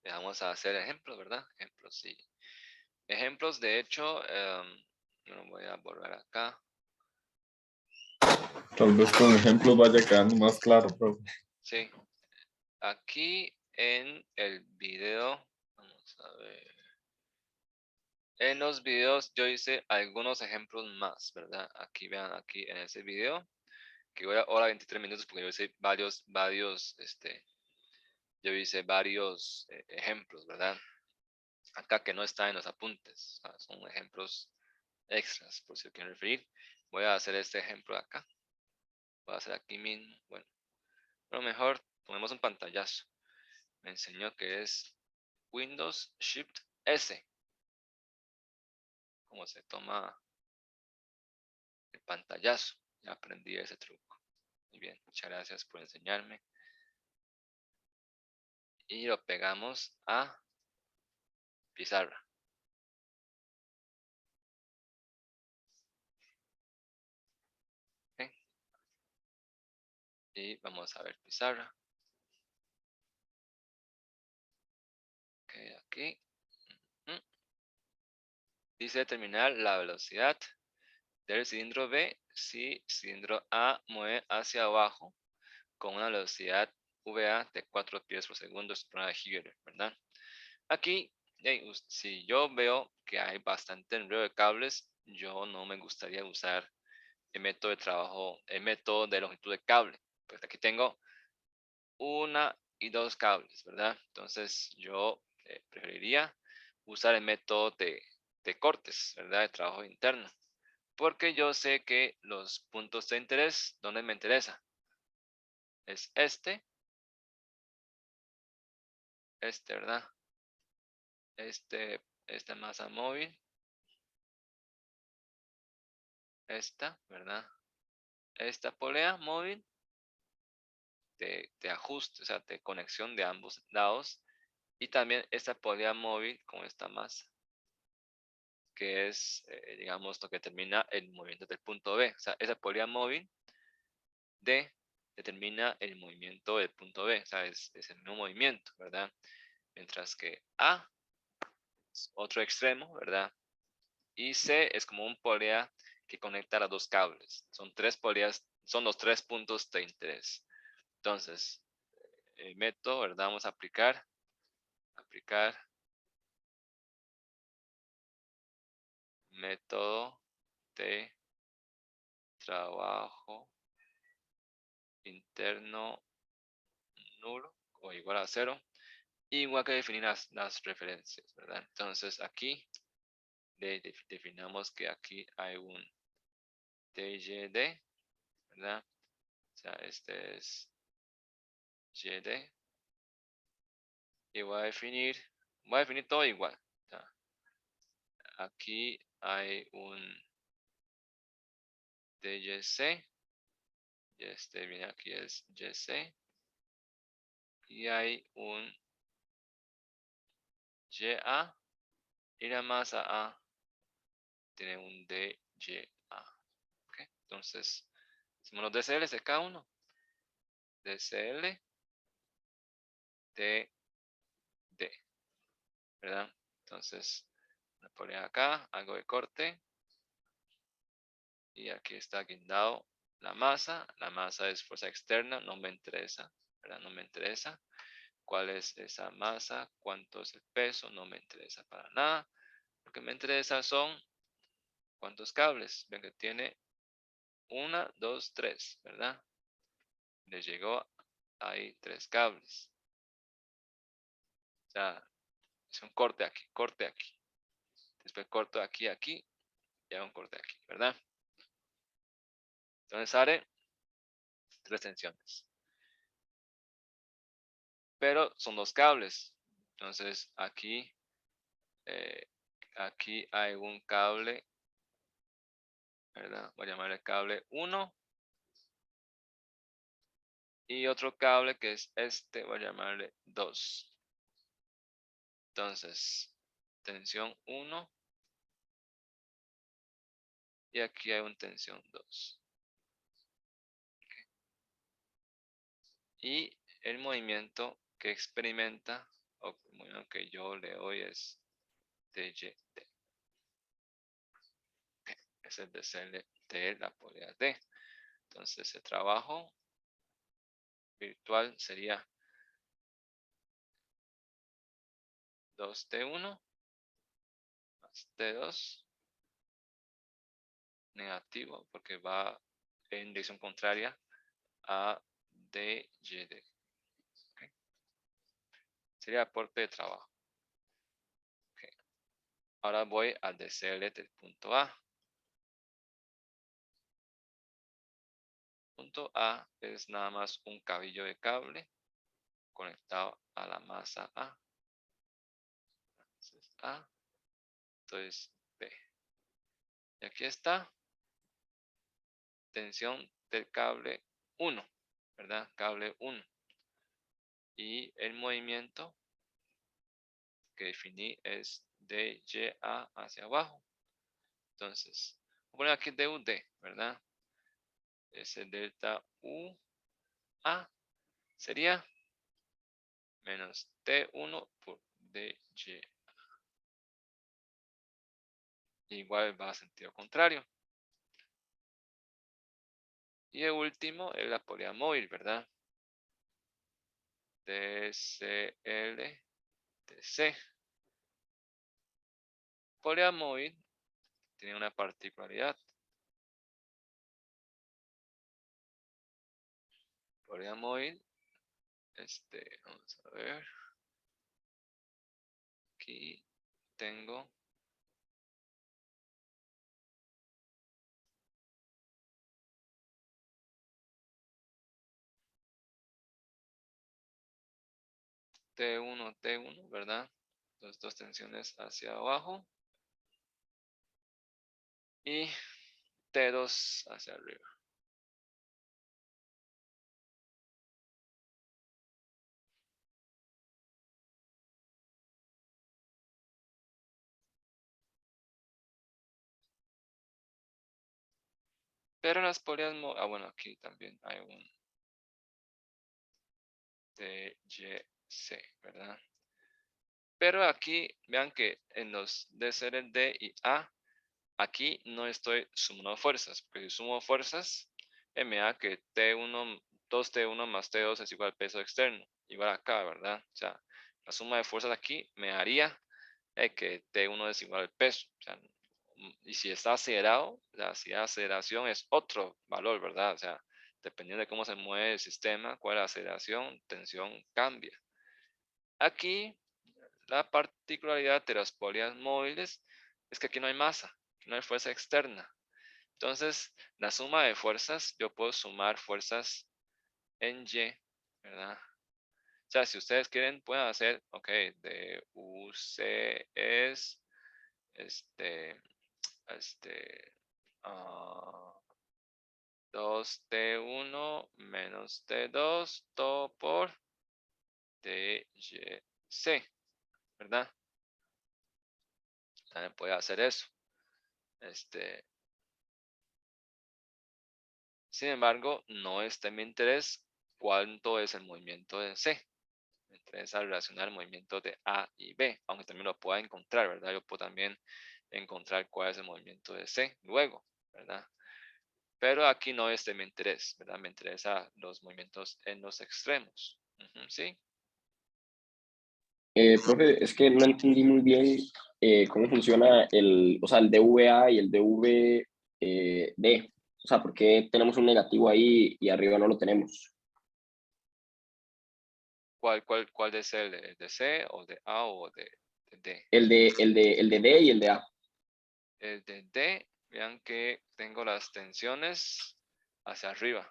vamos a hacer ejemplos, ¿verdad? Ejemplos, sí. Ejemplos, de hecho, bueno, voy a volver acá. Tal vez con ejemplos vaya quedando más claro, profe. Sí. Aquí en el video, vamos a ver. En los videos yo hice algunos ejemplos más, ¿verdad? Aquí vean, aquí en ese video, que voy a hora 23 minutos porque yo hice varios ejemplos, ¿verdad? Acá que no está en los apuntes, o sea, son ejemplos extras, por si quieren referir. Voy a hacer este ejemplo acá. Voy a hacer aquí mismo. Bueno, pero mejor tomemos un pantallazo. Me enseñó que es Windows Shift S. Como se toma el pantallazo. Ya aprendí ese truco. Muy bien, muchas gracias por enseñarme. Y lo pegamos a pizarra. ¿Ok? Y vamos a ver pizarra. Ok, aquí. Dice determinar la velocidad del cilindro B si cilindro A mueve hacia abajo con una velocidad VA de 4 pies por segundo, ¿verdad? Aquí, si yo veo que hay bastante enredo de cables, yo no me gustaría usar el método de trabajo, el método de longitud de cable. Pues aquí tengo una y dos cables, ¿verdad? Entonces yo preferiría usar el método de cortes, ¿verdad? De trabajo interno. Porque yo sé que los puntos de interés, ¿dónde me interesa? Es ¿verdad? Esta masa móvil, esta, ¿verdad? Esta polea móvil de ajuste, o sea, de conexión de ambos lados. Y también esta polea móvil con esta masa, que es, digamos, lo que determina el movimiento del punto B. O sea, esa polea móvil determina el movimiento del punto B. O sea, es el mismo movimiento, ¿verdad? Mientras que A es otro extremo, ¿verdad? Y C es como un polea que conecta los dos cables. Son tres poleas, son los tres puntos de interés. Entonces, el método, ¿verdad? Vamos a aplicar método de trabajo interno nulo o igual a 0, igual que definir las referencias, ¿verdad? Entonces aquí definamos que aquí hay un TYD, ¿verdad? O sea, este es YD y voy a definir todo igual. O sea, aquí hay un TYC y este viene aquí es YC y hay un YA y la masa A tiene un DYA. ¿Okay? Entonces, hacemos los DCL de cada uno. DCL, DD, ¿verdad? Entonces, me ponen acá, algo de corte. Y aquí está guindado la masa. La masa es fuerza externa, no me interesa, ¿verdad? No me interesa. ¿Cuál es esa masa? ¿Cuánto es el peso? No me interesa para nada. Lo que me interesa son cuántos cables. Ven que tiene 1, 2, 3, ¿verdad? Le llegó ahí 3 cables. O sea, es un corte aquí. Después corto aquí, aquí. Y hago un corte aquí, ¿verdad? Entonces haré 3 tensiones. Pero son 2 cables. Entonces aquí hay un cable ¿verdad? Voy a llamarle cable 1. Y otro cable que es este, voy a llamarle 2. Entonces, tensión 1. Y aquí hay un tensión 2. Y el movimiento que experimenta, o el movimiento que yo le doy es DYD. Okay. Es el de la polaridad D. Entonces el trabajo virtual sería 2T1 más T2 negativo porque va en dirección contraria a DYD. Okay. Sería aporte de trabajo. Okay. Ahora voy al DCL del punto A. Punto A es nada más un cabillo de cable conectado a la masa A. Entonces A, entonces B. Y aquí está tensión del cable 1, ¿verdad? Cable 1. Y el movimiento que definí es de YA hacia abajo. Entonces, voy a poner aquí DUD, ¿verdad? Ese delta UA sería menos T1 por DY. Igual va a sentido contrario. Y el último es la polaridad móvil, ¿verdad? DCL, DC. Polaridad móvil tiene una particularidad. Polaridad móvil, vamos a ver. Aquí tengo T1, T1, ¿verdad? Las dos tensiones hacia abajo. Y T2 hacia arriba. Pero las polaridades móviles, bueno, aquí también hay un DYC, ¿verdad? Pero aquí, vean que en los DCLD y A, aquí no estoy sumando fuerzas, porque si sumo fuerzas, me da que T1, 2T1 más T2 es igual al peso externo, igual acá, ¿verdad? O sea, la suma de fuerzas aquí me haría que T1 es igual al peso. O sea, y si está acelerado, si la aceleración es otro valor, ¿verdad? O sea, dependiendo de cómo se mueve el sistema, cuál es la aceleración, tensión cambia. Aquí, la particularidad de las polaridades móviles es que aquí no hay masa, aquí no hay fuerza externa. Entonces, la suma de fuerzas, yo puedo sumar fuerzas en Y, ¿verdad? O sea, si ustedes quieren, pueden hacer, ok, de UC es, este, 2T1 menos T2, todo por DYC, ¿verdad? También puede hacer eso. Sin embargo, no está en mi interés cuánto es el movimiento de C. Me interesa relacionar el movimiento de A y B, aunque también lo pueda encontrar, ¿verdad? Yo puedo también encontrar cuál es el movimiento de C luego, ¿verdad? Pero aquí no es de mi interés, ¿verdad? Me interesa los movimientos en los extremos, ¿sí? Profe, es que no entendí muy bien cómo funciona o sea, el DVA y el DVD. O sea, ¿por qué tenemos un negativo ahí y arriba no lo tenemos? ¿Cuál es el de C o de A o de D? El de D y el de A. El de D, vean que tengo las tensiones hacia arriba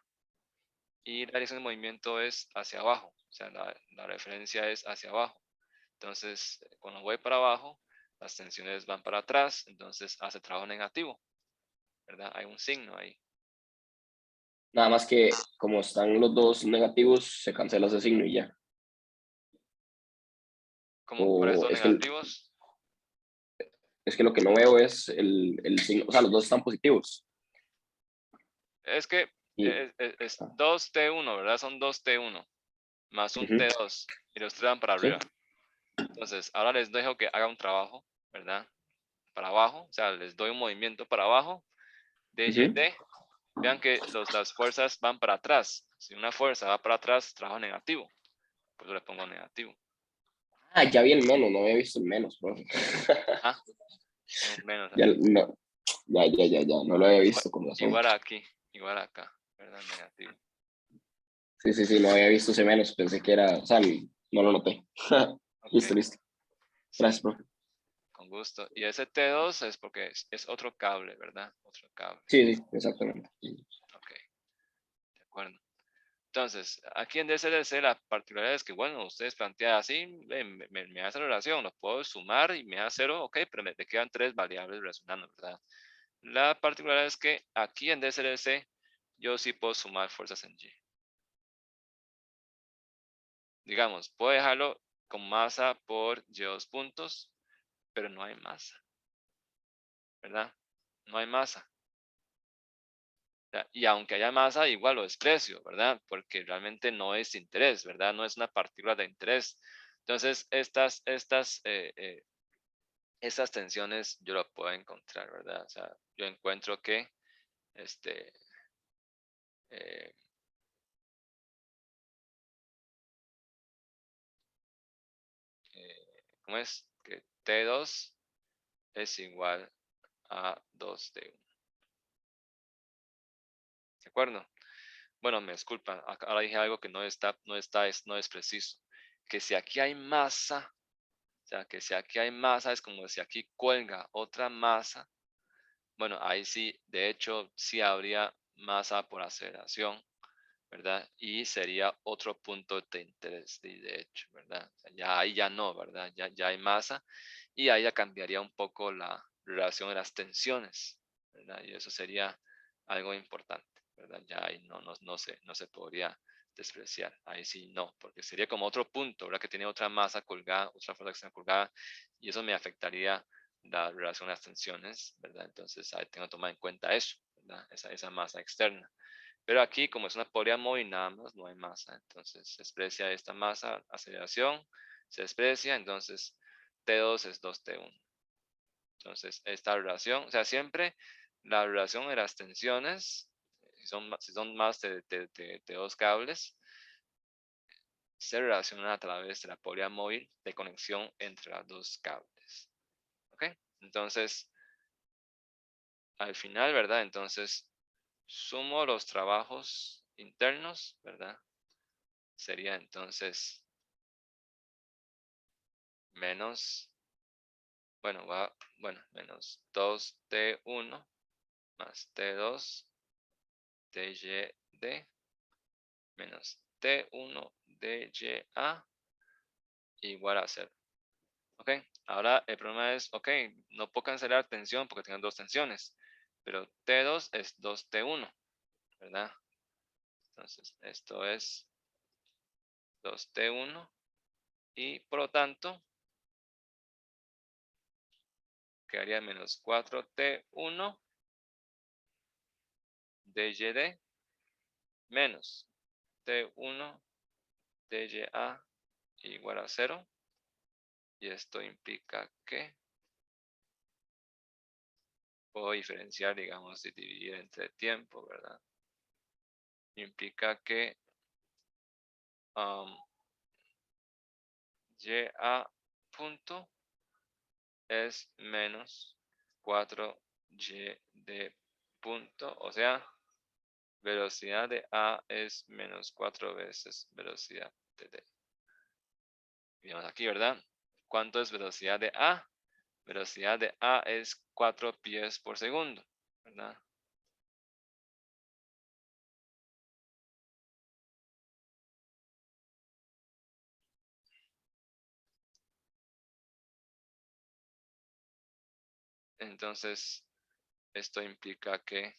y la dirección de movimiento es hacia abajo, o sea, la referencia es hacia abajo. Entonces, cuando voy para abajo, las tensiones van para atrás, entonces hace trabajo negativo. ¿verdad? Hay un signo ahí. Nada más que como están los dos negativos, se cancela ese signo y ya. Como por O esos es que, negativos. es que lo que no veo es el signo, o sea, los dos están positivos. Es que Y, es 2T1, ¿verdad? Son 2T1 más un ujú, T2 y los tres van para sí, arriba. Entonces, ahora les dejo que haga un trabajo, ¿verdad? Para abajo, o sea, les doy un movimiento para abajo, D, Y, ujú. D. Vean que las fuerzas van para atrás. Si una fuerza va para atrás, trabajo negativo. Pues yo le pongo negativo. Ah, ya vi el menos, no había visto el menos, profe. Ah, hay un menos Ya, ahí. no, ya, no lo había Igual, visto con razón. igual aquí, igual acá, ¿verdad? Negativo. Sí, no había visto ese menos, pensé que era, o sea, no lo noté. Ok, Listo. sí, Gracias, profe. con gusto. Y ese T2 es porque es otro cable, ¿verdad? Otro cable. Sí, exactamente. Ok, de acuerdo. Entonces, aquí en DSLC la particularidad es que, bueno, ustedes plantean así, me hace la relación, lo puedo sumar y me da 0, ok, pero me quedan 3 variables resonando, ¿verdad? La particularidad es que aquí en DSLC yo sí puedo sumar fuerzas en Y. Digamos, puedo dejarlo con masa por Y2 puntos, pero no hay masa, ¿verdad? No hay masa. Y aunque haya masa, igual lo desprecio, ¿verdad? Porque realmente no es interés, ¿verdad? No es una partícula de interés. Entonces, estas tensiones yo lo puedo encontrar, ¿verdad? O sea, yo encuentro que, este, eh, ¿cómo es? Que T2 es igual a 2T1. ¿De acuerdo? Bueno, me disculpan, ahora dije algo que no es preciso. Que si aquí hay masa, o sea, que si aquí hay masa es como si aquí cuelga otra masa. Bueno, ahí sí, de hecho, sí habría masa por aceleración, ¿verdad? Y sería otro punto de interés, de hecho, ¿verdad? O sea, ya ahí ya no, ¿verdad? Ya hay masa y ahí ya cambiaría un poco la relación de las tensiones, ¿verdad? Y eso sería algo importante, ¿verdad? Ya ahí no se podría despreciar, ahí sí no, porque sería como otro punto, ¿verdad? Que tiene otra masa colgada, otra fuerza externa colgada, y eso me afectaría la relación de las tensiones, ¿verdad? Entonces ahí tengo que tomar en cuenta eso, ¿verdad? Esa masa externa. Pero aquí, como es una polea móvil, nada más no hay masa. Entonces se desprecia esta masa, aceleración, se desprecia, entonces T2 es 2T1. Entonces esta relación, o sea, siempre la relación de las tensiones, si son más de dos cables, se relacionan a través de la polea móvil de conexión entre los dos cables. ¿Ok? Entonces, al final, ¿verdad? Entonces, sumo los trabajos internos, ¿verdad? Sería entonces menos, menos 2T1 más T2 DYD menos T1 DYA igual a 0. ¿Ok? Ahora el problema es, ok, no puedo cancelar tensión porque tengo dos tensiones, pero T2 es 2T1, ¿verdad? Entonces, esto es 2T1 y por lo tanto quedaría menos 4T1 DYD menos T1 DYA igual a 0. Y esto implica que puedo diferenciar, digamos, y dividir entre tiempo, ¿verdad? Implica que YA punto es menos 4YD punto, o sea, velocidad de A es menos 4 veces velocidad de D. Vemos aquí, ¿verdad? ¿Cuánto es velocidad de A? Velocidad de A es 4 pies por segundo, ¿verdad? Entonces, esto implica que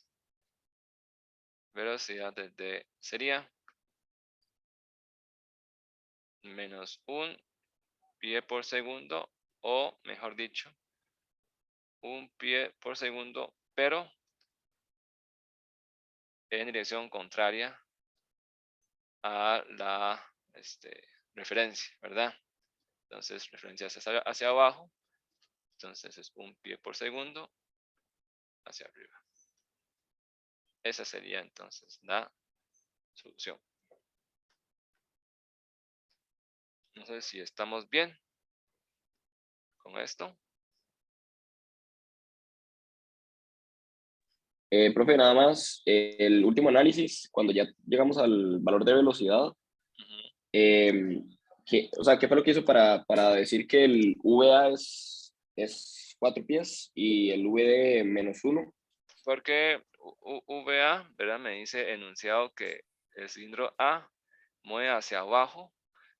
velocidad del D sería menos 1 pie por segundo, o mejor dicho, 1 pie por segundo, pero en dirección contraria a la referencia, ¿verdad? Entonces, referencia hacia abajo. Entonces, es 1 pie por segundo hacia arriba. Esa sería entonces la solución. No sé si estamos bien con esto. Profe, nada más, el último análisis, cuando ya llegamos al valor de velocidad, Ujú. o sea, ¿qué fue lo que hizo para decir que el VA es 4 pies y el VD menos 1? Porque VA, ¿verdad? Me dice enunciado que el cilindro A mueve hacia abajo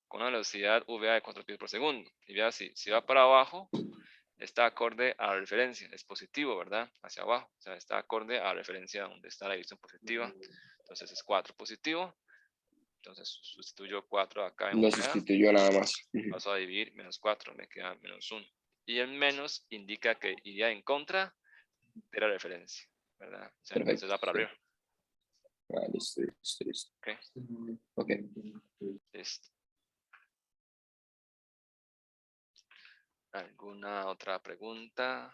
con una velocidad VA de 4 pies por segundo. Y vea, si va para abajo, está acorde a la referencia, es positivo, ¿verdad? Hacia abajo, o sea, está acorde a la referencia donde está la división positiva. Entonces es 4 positivo. Entonces sustituyo 4 acá en Lo VA. sustituyó nada más. Ujú. Paso a dividir menos 4, me queda menos 1. Y el menos indica que iría en contra de la referencia, ¿verdad? O sea, entonces Perfecto. va para Sí. arriba. Ah, listo, listo, listo. ¿Ok? Ok. Listo. ¿Alguna otra pregunta?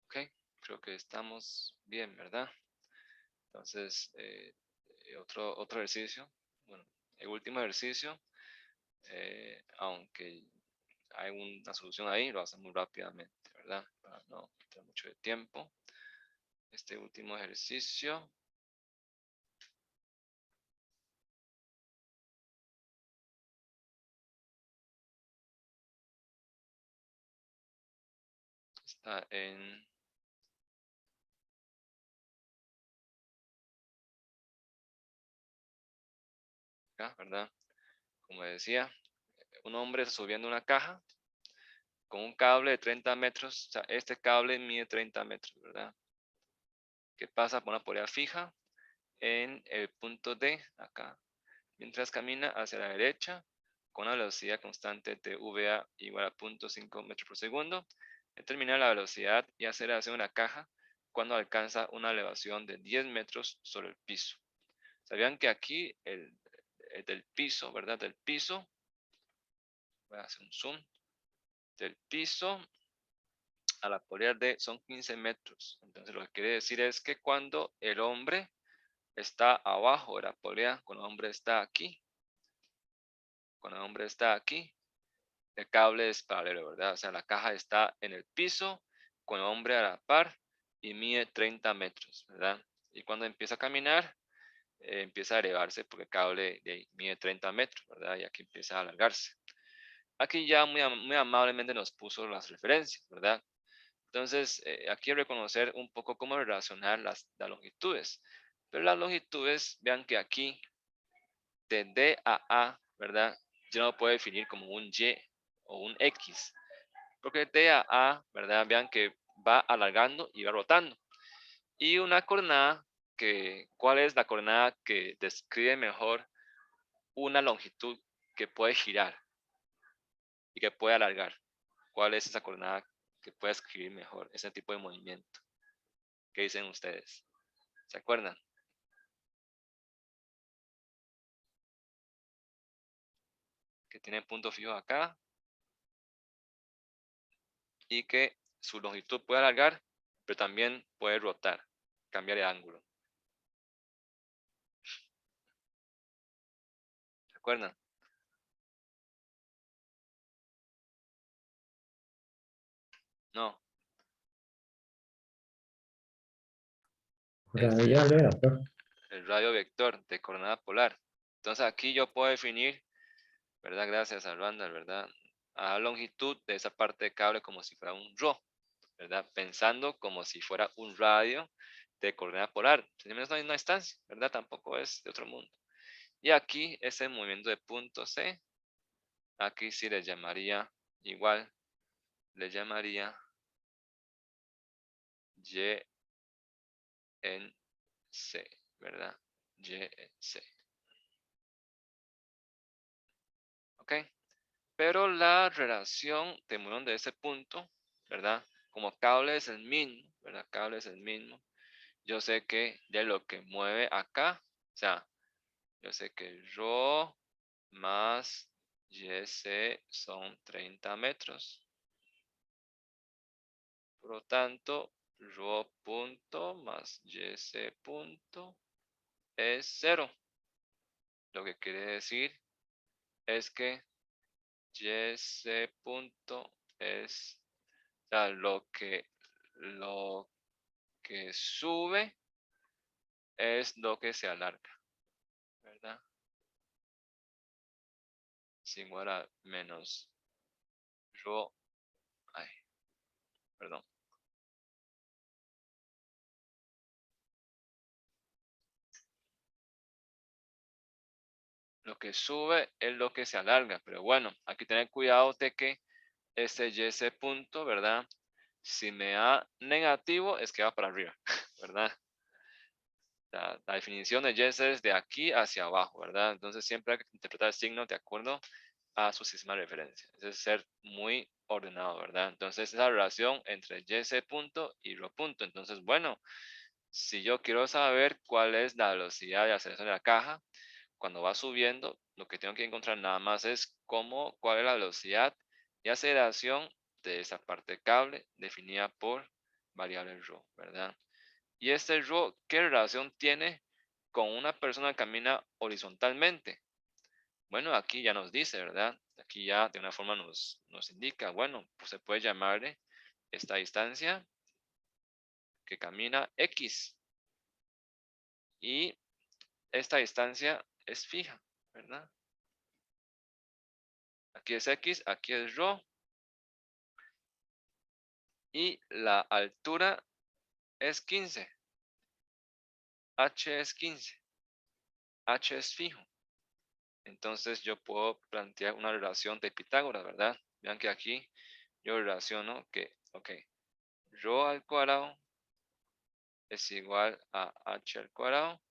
Ok, creo que estamos bien, ¿verdad? Entonces, otro ejercicio. Bueno, el último ejercicio, aunque hay una solución ahí, lo hacemos rápidamente, ¿verdad? Para no quitar mucho de tiempo. Este último ejercicio está en acá, ¿verdad? Como decía, un hombre subiendo una caja con un cable de 30 metros. O sea, este cable mide 30 metros, ¿verdad? Que pasa por una polea fija en el punto D, acá, mientras camina hacia la derecha con una velocidad constante de VA igual a 0.5 metros por segundo. Determina la velocidad y aceleración de la caja cuando alcanza una elevación de 10 metros sobre el piso. ¿Sabían que aquí el del piso, ¿verdad? Del piso, voy a hacer un zoom, del piso a la polea D son 15 metros. Entonces lo que quiere decir es que cuando el hombre está abajo de la polea, cuando el hombre está aquí, cuando el hombre está aquí, el cable es paralelo, ¿verdad? O sea, la caja está en el piso con el hombre a la par y mide 30 metros, ¿verdad? Y cuando empieza a caminar, empieza a elevarse porque el cable mide 30 metros, ¿verdad? Y aquí empieza a alargarse. Aquí ya muy amablemente nos puso las referencias, ¿verdad? Entonces, aquí reconocer un poco cómo relacionar las longitudes. Pero las longitudes, vean que aquí, de D a A, ¿verdad? Yo no puedo definir como un Y o un X. Porque de D a A, ¿verdad? Vean que va alargando y va rotando. Y una coordenada, ¿cuál es la coordenada que describe mejor una longitud que puede girar y que puede alargar? cuál es esa coordenada que pueda escribir mejor ese tipo de movimiento. ¿Qué dicen ustedes? ¿Se acuerdan? Que tiene punto fijo acá y que su longitud puede alargar, pero también puede rotar, cambiar de ángulo. ¿Se acuerdan? No. Radial era, profe. El radio vector de coordenada polar. Entonces aquí yo puedo definir, ¿verdad? Gracias a Randall, ¿verdad? A la longitud de esa parte de cable como si fuera un ρ, ¿verdad? Pensando como si fuera un radio de coordenada polar. Si no hay una instancia, ¿verdad? Tampoco es de otro mundo. Y aquí ese movimiento de punto C, aquí sí le llamaría igual, le llamaría Y en C, ¿verdad? Y en C. ¿Ok? Pero la relación de movimiento de ese punto, ¿verdad? Como cable es el mismo, ¿verdad? Cable es el mismo. Yo sé que de lo que mueve acá, o sea, yo sé que ρ más YC son 30 metros. Por lo tanto, ρ punto más YC punto es 0. Lo que quiere decir es que YC punto es, o sea, lo que sube es lo que se alarga, ¿verdad? Es igual a menos ρ, ay, perdón. Lo que sube es lo que se alarga, pero bueno, aquí tener cuidado de que ese YC punto, ¿verdad? Si me da negativo es que va para arriba, ¿verdad? La definición de YC es de aquí hacia abajo, ¿verdad? Entonces siempre hay que interpretar signos de acuerdo a su sistema de referencia. Es ser muy ordenado, ¿verdad? Entonces esa relación entre YC punto y ρ punto. Entonces, bueno, si yo quiero saber cuál es la velocidad de aceleración de la caja, cuando va subiendo, lo que tengo que encontrar nada más es cuál es la velocidad y aceleración de esa parte de cable definida por variable ρ, ¿verdad? Y este ρ, ¿qué relación tiene con una persona que camina horizontalmente? Bueno, aquí ya nos dice, ¿verdad? Aquí ya de una forma nos indica, bueno, pues se puede llamarle esta distancia que camina X. Y esta distancia es fija, ¿verdad? Aquí es X, aquí es ρ. Y la altura es 15. H es 15. H es fijo. Entonces yo puedo plantear una relación de Pitágoras, ¿verdad? Vean que aquí yo relaciono que, ok, ρ al cuadrado es igual a h al cuadrado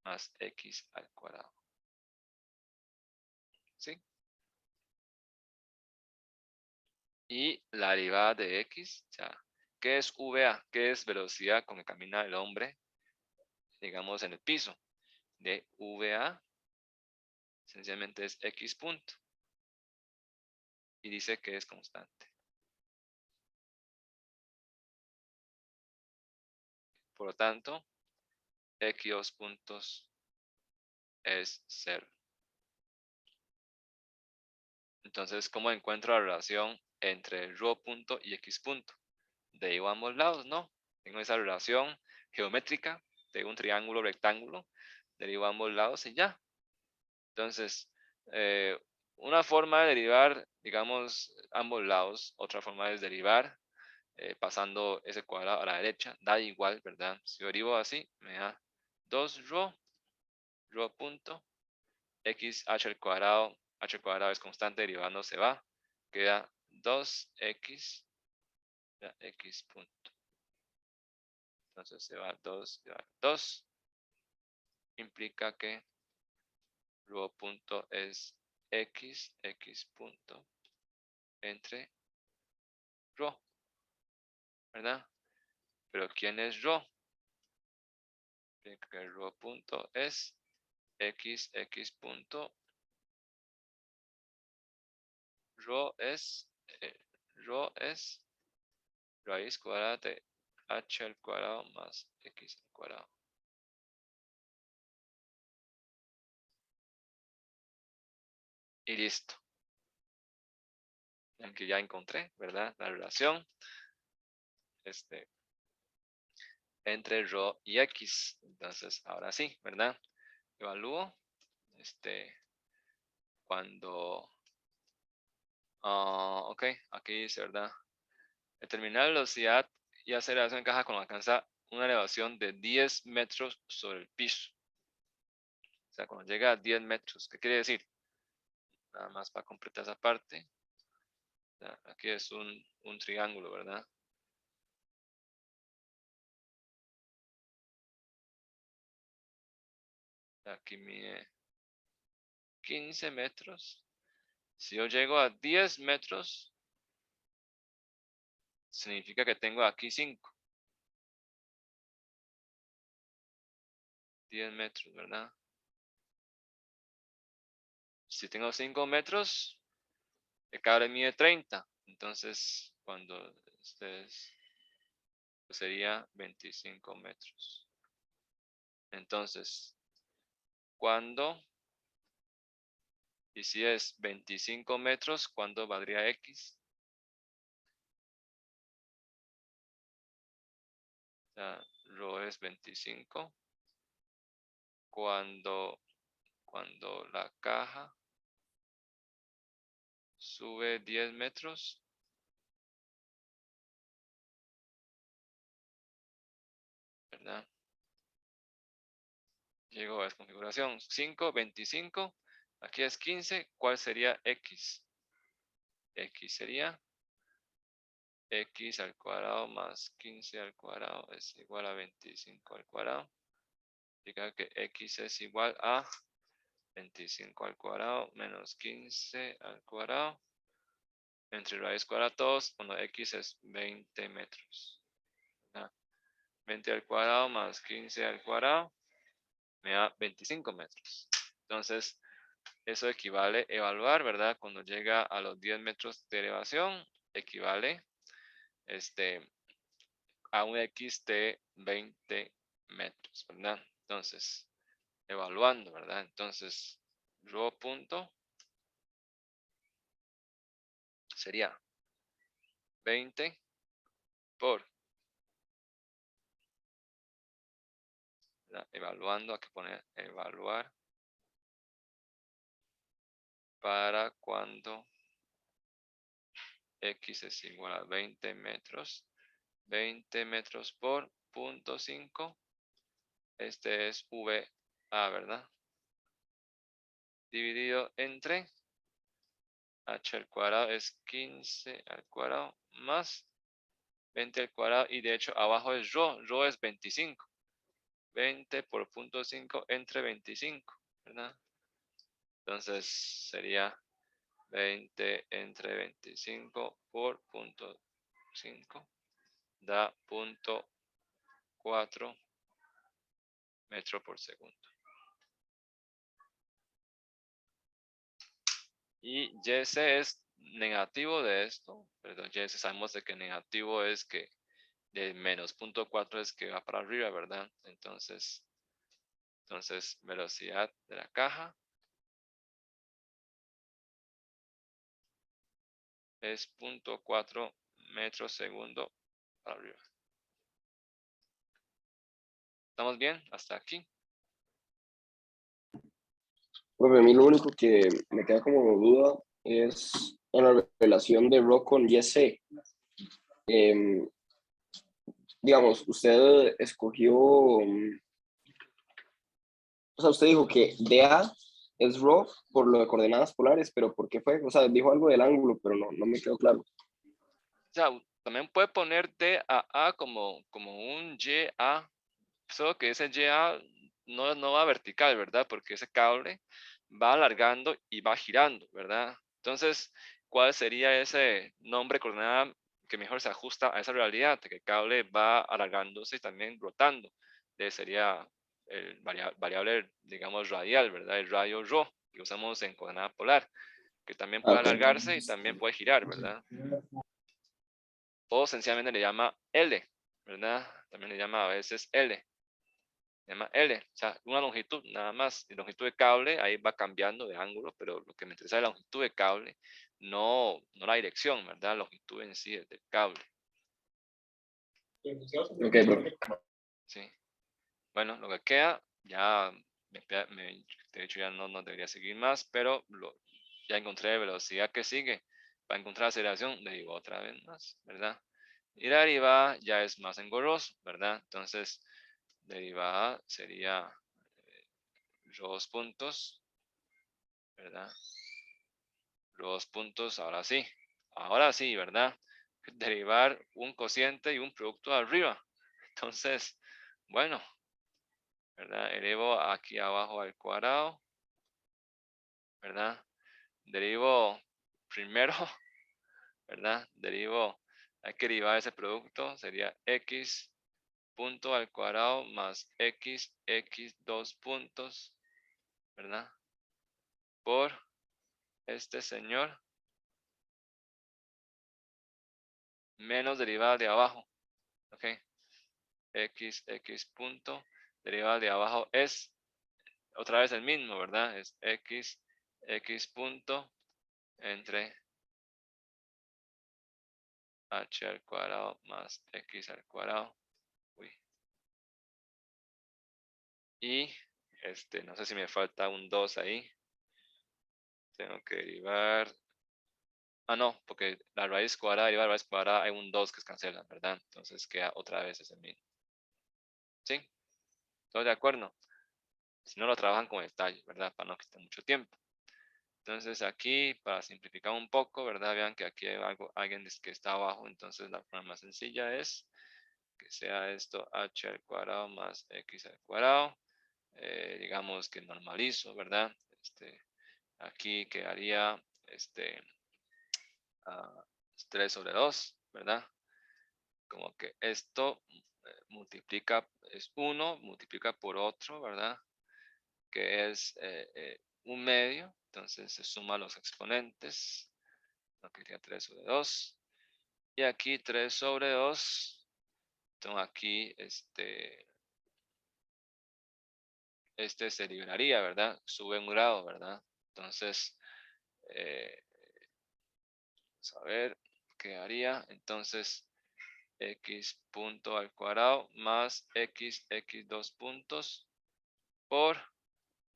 más x al cuadrado. ¿Sí? Y la derivada de x, o sea, ¿qué es VA? ¿Qué es velocidad con que camina el hombre, digamos, en el piso? De VA, sencillamente es x punto. Y dice que es constante. Por lo tanto, x2 puntos es 0. Entonces, ¿cómo encuentro la relación entre ρ punto y x punto? Derivo a ambos lados, ¿no? Tengo esa relación geométrica de un triángulo rectángulo, derivo a ambos lados y ya. Entonces, una forma de derivar, digamos, ambos lados, otra forma es derivar pasando ese cuadrado a la derecha, da igual, ¿verdad? Si yo derivo así, me da 2ρ, ρ punto, x h al cuadrado es constante, derivando se va, queda 2x, x punto. Entonces se va 2, se va 2, implica que ρ punto es x punto entre Rho, ¿verdad? Pero ¿quién es Rho? Que Rho punto es x punto. Rho es raíz cuadrada de h al cuadrado más x al cuadrado. Y listo. Aunque ya encontré, ¿verdad? La relación entre Rho y X. Entonces, ahora sí, ¿verdad? Evalúo cuando ok, aquí dice, ¿verdad? Determinar la velocidad y aceleración en caja cuando alcanza una elevación de 10 metros sobre el piso. O sea, cuando llega a 10 metros. ¿Qué quiere decir? Nada más para completar esa parte. Aquí es un triángulo, ¿verdad? Aquí mide 15 metros. Si yo llego a 10 metros, significa que tengo aquí 5. 10 metros, ¿verdad? Si tengo 5 metros, el cable mide 30. Entonces, cuando sería 25 metros. Entonces, ¿cuándo? Y si es 25 metros, ¿cuándo valdría X? O sea, Rho es 25. Cuando la caja sube 10 metros, ¿verdad? Llego a la configuración 5, 25. Aquí es 15. ¿Cuál sería X? X sería X al cuadrado más 15 al cuadrado es igual a 25 al cuadrado. Significa que X es igual a 25 al cuadrado menos 15 al cuadrado. Entre raíz cuadrada todos, cuando X es 20 metros. 20 al cuadrado más 15 al cuadrado me da 25 metros. Entonces, eso equivale a evaluar, ¿verdad? Cuando llega a los 10 metros de elevación, equivale a un X de 20 metros, ¿verdad? Entonces, evaluando, ¿verdad? Entonces, Rho punto sería 20 por, ¿verdad? Evaluando, hay que poner evaluar para cuando X es igual a 20 metros. 20 metros por 0.5. Este es VA, ¿verdad? Dividido entre h al cuadrado es 15 al cuadrado más 20 al cuadrado. Y de hecho abajo es Rho. Rho es 25. 20 por 0.5 entre 25, ¿verdad? Entonces sería 20 entre 25 por 0.5 da 0.4 metros por segundo. Y YS es negativo de esto, perdón, YS sabemos de que negativo es que de menos 0.4 es que va para arriba, ¿verdad? Entonces velocidad de la caja es 0.4 metros segundo para arriba. ¿Estamos bien? Hasta aquí. Profe, a mí lo único que me queda como duda es en la relación de Rho con YC. Digamos, usted escogió, o sea, usted dijo que DA es Rho por lo de coordenadas polares, pero ¿por qué fue? O sea, dijo algo del ángulo, pero no me quedó claro. O sea, también puede poner D a A como un YA, solo que ese YA no va vertical, ¿verdad? Porque ese cable va alargando y va girando, ¿verdad? Entonces, ¿cuál sería ese nombre coordenada que mejor se ajusta a esa realidad, de que el cable va alargándose y también rotando. Sería el variable, digamos, radial, ¿verdad? El radio ρ, que usamos en coordenada polar, que también puede Ok. alargarse y también puede girar, ¿verdad? O sencillamente le llama L, ¿verdad? También le llama a veces L. Se llama L, o sea, una longitud nada más. Y longitud de cable ahí va cambiando de ángulo, pero lo que me interesa es la longitud de cable, no la dirección, ¿verdad? La longitud en sí del cable. Ok, profe. Sí. Bueno, lo que queda, ya, de hecho ya no debería seguir más, pero ya encontré velocidad que sigue. Para encontrar aceleración, le digo otra vez más, ¿verdad? Y la derivada ya es más engorroso, ¿verdad? Entonces, derivada sería los puntos, ¿verdad? Los puntos, ahora sí, ¿verdad? Derivar un cociente y un producto arriba. Entonces, bueno, ¿verdad? Elevo aquí abajo al cuadrado, ¿verdad? Derivo primero, ¿verdad? Hay que derivar ese producto, sería x punto al cuadrado más x 2 puntos, ¿verdad? Por este señor menos derivada de abajo, ¿ok? X punto, derivada de abajo es otra vez el mismo, ¿verdad? Es x punto entre h al cuadrado más x al cuadrado. Uy. Y no sé si me falta un 2 ahí. Tengo que derivar. Ah, no, porque la raíz cuadrada, derivar la raíz cuadrada, hay un 2 que se cancela, ¿verdad? Entonces queda otra vez ese mismo. ¿Sí? ¿Todos de acuerdo? Si no lo trabajan con detalle, ¿verdad? Para no quitar mucho tiempo. Entonces aquí, para simplificar un poco, ¿verdad? Vean que aquí hay alguien que está abajo, entonces la forma más sencilla es que sea esto h al cuadrado más x al cuadrado. Digamos que normalizo, ¿verdad? Aquí quedaría 3 sobre 2, ¿verdad? Como que esto multiplica, es 1, multiplica por otro, ¿verdad? Que es un medio, entonces se suma los exponentes, aquí sería 3 sobre 2, y aquí 3 sobre 2, entonces aquí se liberaría, ¿verdad? Sube un grado, ¿verdad? Entonces, vamos a ver qué haría, entonces x punto al cuadrado más x 2 puntos por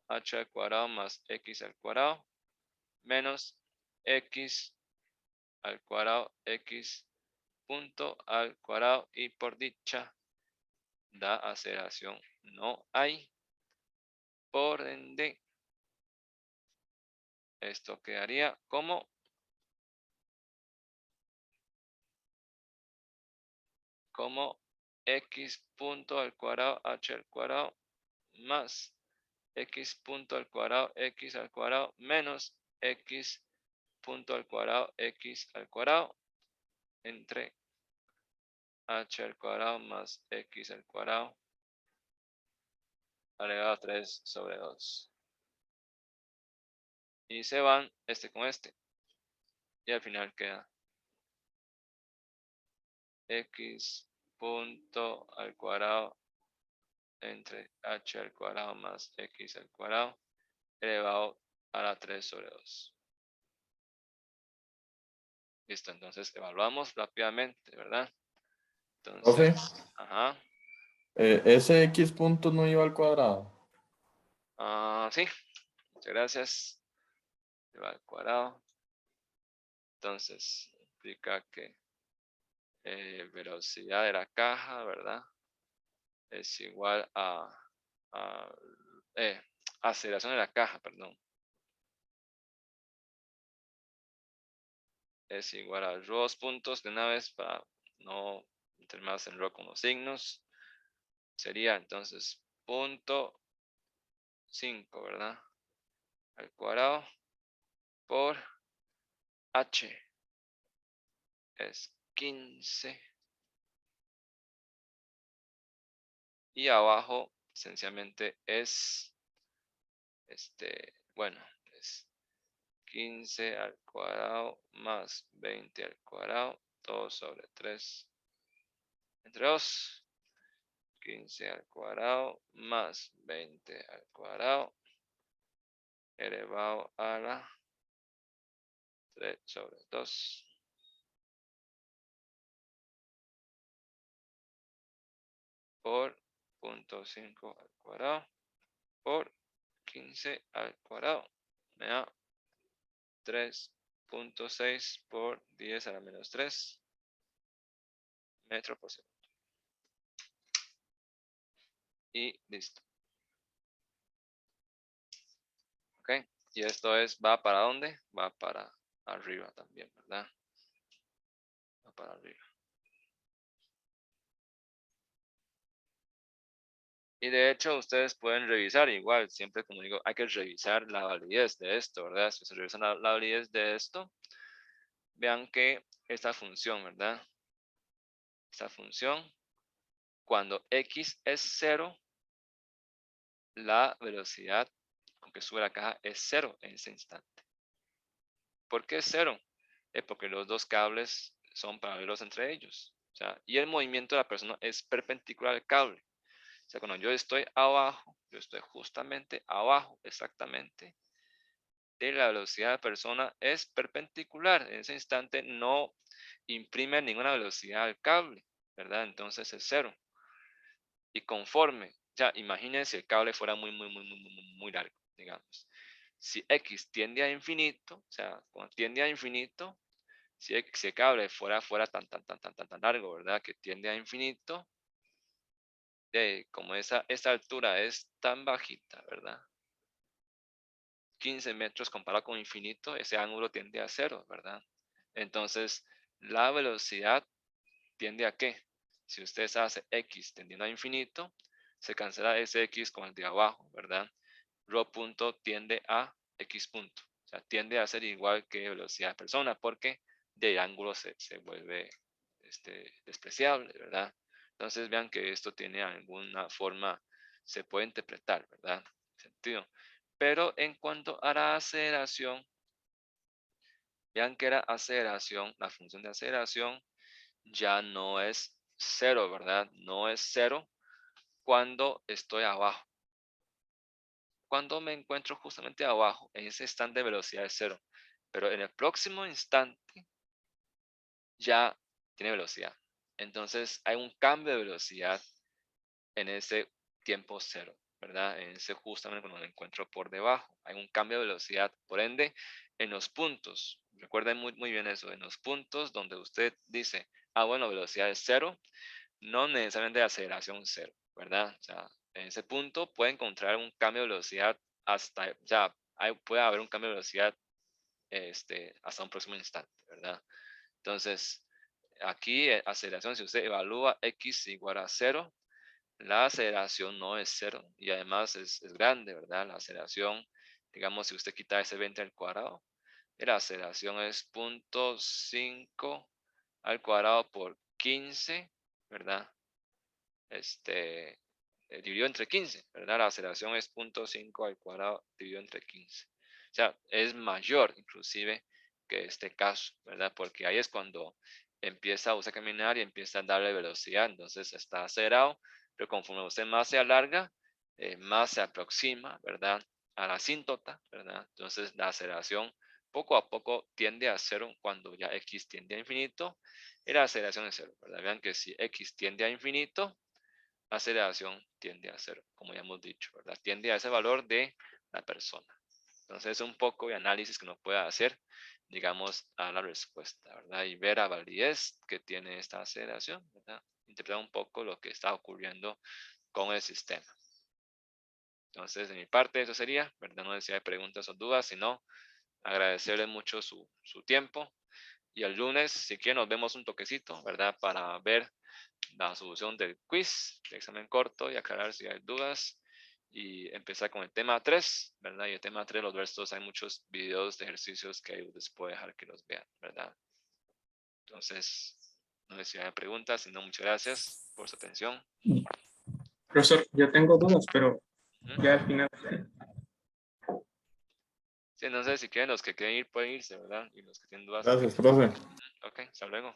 h al cuadrado más x al cuadrado menos x al cuadrado x punto al cuadrado, y por dicha da aceleración no hay, por ende esto quedaría como x punto al cuadrado h al cuadrado más x punto al cuadrado x al cuadrado menos x punto al cuadrado x al cuadrado entre h al cuadrado más x al cuadrado elevado a 3 sobre 2. Y se van con este. Y al final queda x punto al cuadrado entre h al cuadrado más x al cuadrado elevado a la 3 sobre 2. Listo, entonces evaluamos rápidamente, ¿verdad? Profe, Entonces, ajá. ese x punto no iba al cuadrado. Sí, muchas gracias. Elevado al cuadrado. Entonces, implica que velocidad de la caja, ¿verdad? Es igual a aceleración de la caja, perdón. Es igual a dos puntos de una vez para no meter más en con los signos. Sería entonces punto 5, ¿verdad? Al cuadrado por h es 15. Y abajo, esencialmente es, bueno, es 15 al cuadrado más 20 al cuadrado, 2 sobre 3 entre 2. 15 al cuadrado más 20 al cuadrado elevado a la 3 sobre 2 por 0.5 al cuadrado por 15 al cuadrado. Me da 3.6 por 10 a la menos 3 metros por segundo. Y listo. Ok. Y esto ¿va para dónde? Va para arriba también, ¿verdad? Va para arriba. Y de hecho, ustedes pueden revisar igual, siempre como digo, hay que revisar la validez de esto, ¿verdad? Si se revisan la validez de esto, vean que esta función, ¿verdad? Esta función, cuando x es 0, la velocidad con que sube la caja es 0 en ese instante. ¿Por qué es 0? Porque los dos cables son paralelos entre ellos. O sea, y el movimiento de la persona es perpendicular al cable. O sea, cuando yo estoy abajo, yo estoy justamente abajo, exactamente, de la velocidad de la persona es perpendicular. En ese instante no imprime ninguna velocidad al cable, ¿verdad? Entonces es 0. Y conforme, ya imagínense si el cable fuera muy largo, digamos. Si x tiende a infinito, o sea, cuando tiende a infinito, si el cable fuera tan largo, ¿verdad? Que tiende a infinito, como esta altura es tan bajita, ¿verdad? 15 metros comparado con infinito, ese ángulo tiende a 0, ¿verdad? Entonces, la velocidad tiende a ¿qué? Si usted hace x tendiendo a infinito, se cancela ese x con el de abajo, ¿verdad? Rho punto tiende a x punto. O sea, tiende a ser igual que velocidad de persona porque del ángulo se vuelve despreciable, ¿verdad? Entonces vean que esto tiene alguna forma, se puede interpretar, ¿verdad? Sentido. Pero en cuanto a la aceleración, vean que la aceleración, la función de aceleración ya no es 0, ¿verdad? No es 0 cuando estoy abajo. Cuando me encuentro justamente abajo, en ese instante de velocidad es 0. Pero en el próximo instante ya tiene velocidad. Entonces hay un cambio de velocidad en ese tiempo 0, ¿verdad? En ese justamente cuando me encuentro por debajo. Hay un cambio de velocidad. Por ende, en los puntos, recuerden muy bien eso, en los puntos donde usted dice, bueno, velocidad es 0, no necesariamente aceleración 0, ¿verdad? O sea, en ese punto puede encontrar un cambio de velocidad hasta, o sea, puede haber un cambio de velocidad hasta un próximo instante, ¿verdad? Entonces, aquí aceleración, si usted evalúa x igual a 0, la aceleración no es 0 y además es grande, ¿verdad? La aceleración, digamos, si usted quita ese 20 al cuadrado, la aceleración es 0.5 al cuadrado por 15, ¿verdad? Dividido entre 15, ¿verdad? La aceleración es 0.5 al cuadrado dividido entre 15. O sea, es mayor inclusive que este caso, ¿verdad? Porque ahí es cuando empieza a caminar y empieza a darle velocidad, entonces está acelerado, pero conforme usted más se alarga, más se aproxima, ¿verdad? A la asíntota, ¿verdad? Entonces la aceleración poco a poco tiende a cero cuando ya x tiende a infinito y la aceleración es cero, ¿verdad? Vean que si x tiende a infinito, la aceleración tiende a cero, como ya hemos dicho, ¿verdad? Tiende a ese valor de la persona. Entonces es un poco de análisis que uno puede hacer, digamos, a la respuesta, ¿verdad? Y ver la validez que tiene esta aceleración, ¿verdad? Interpretar un poco lo que está ocurriendo con el sistema. Entonces, de mi parte, eso sería, ¿verdad? No sé si hay preguntas o dudas, sino agradecerle mucho su tiempo. Y el lunes, si quieren, nos vemos un toquecito, ¿verdad? Para ver la solución del quiz, el examen corto y aclarar si hay dudas. Y empezar con el tema 3, ¿verdad? Y el tema 3, los versos, hay muchos videos de ejercicios que les puedo dejar que los vean, ¿verdad? Entonces, No sé si hay preguntas, si no, muchas gracias por su atención. Profesor, yo tengo dudas, pero Ujú. ya al final. Sí, no sé si quieren, los que quieren ir pueden irse, ¿verdad? Y los que tienen dudas. Gracias, profe. Ok, hasta luego.